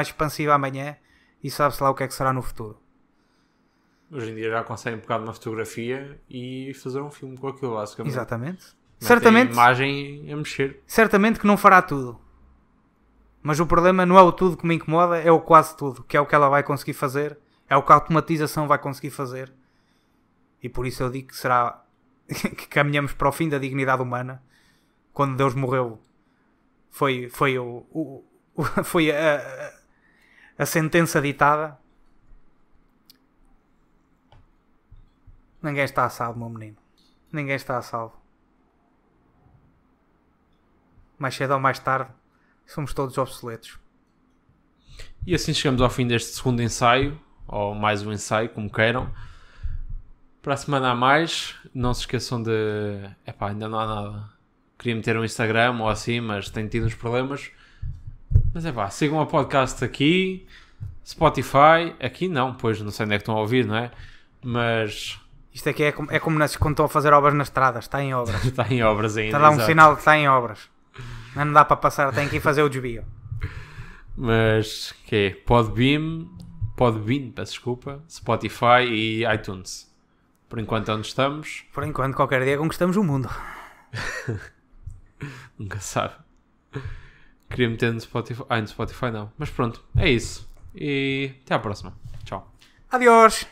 expansiva amanhã e sabe-se lá o que é que será no futuro. Hoje em dia já conseguem pegar uma fotografia e fazer um filme com aquilo, basicamente. Exatamente. Certamente. Imagem a mexer. Certamente que não fará tudo. Mas o problema não é o tudo que me incomoda, é o quase tudo, que é o que ela vai conseguir fazer, é o que a automatização vai conseguir fazer. E por isso eu digo que será que caminhamos para o fim da dignidade humana. Quando Deus morreu, foi a sentença ditada. Ninguém está a salvo, meu menino. Ninguém está a salvo. Mais cedo ou mais tarde, somos todos obsoletos. E assim chegamos ao fim deste segundo ensaio, ou mais um ensaio, como queiram. Para a semana a mais, não se esqueçam de... ainda não há nada. Queria meter um Instagram ou assim, mas tenho tido uns problemas. Mas sigam o podcast aqui, Spotify, aqui não, pois não sei onde é que estão a ouvir, não é? Mas... Isto aqui é como quando estão a fazer obras nas estradas, está em obras. Está em obras ainda. Está lá um sinal de está em obras. Não dá para passar, tem que ir fazer o desvio. Mas, que é? Podbean, peço desculpa, Spotify e iTunes. Por enquanto é onde estamos. Por enquanto, qualquer dia conquistamos o mundo. Nunca sabe. Queria meter no Spotify. No Spotify não. Mas pronto, é isso. E até à próxima. Tchau. Adiós.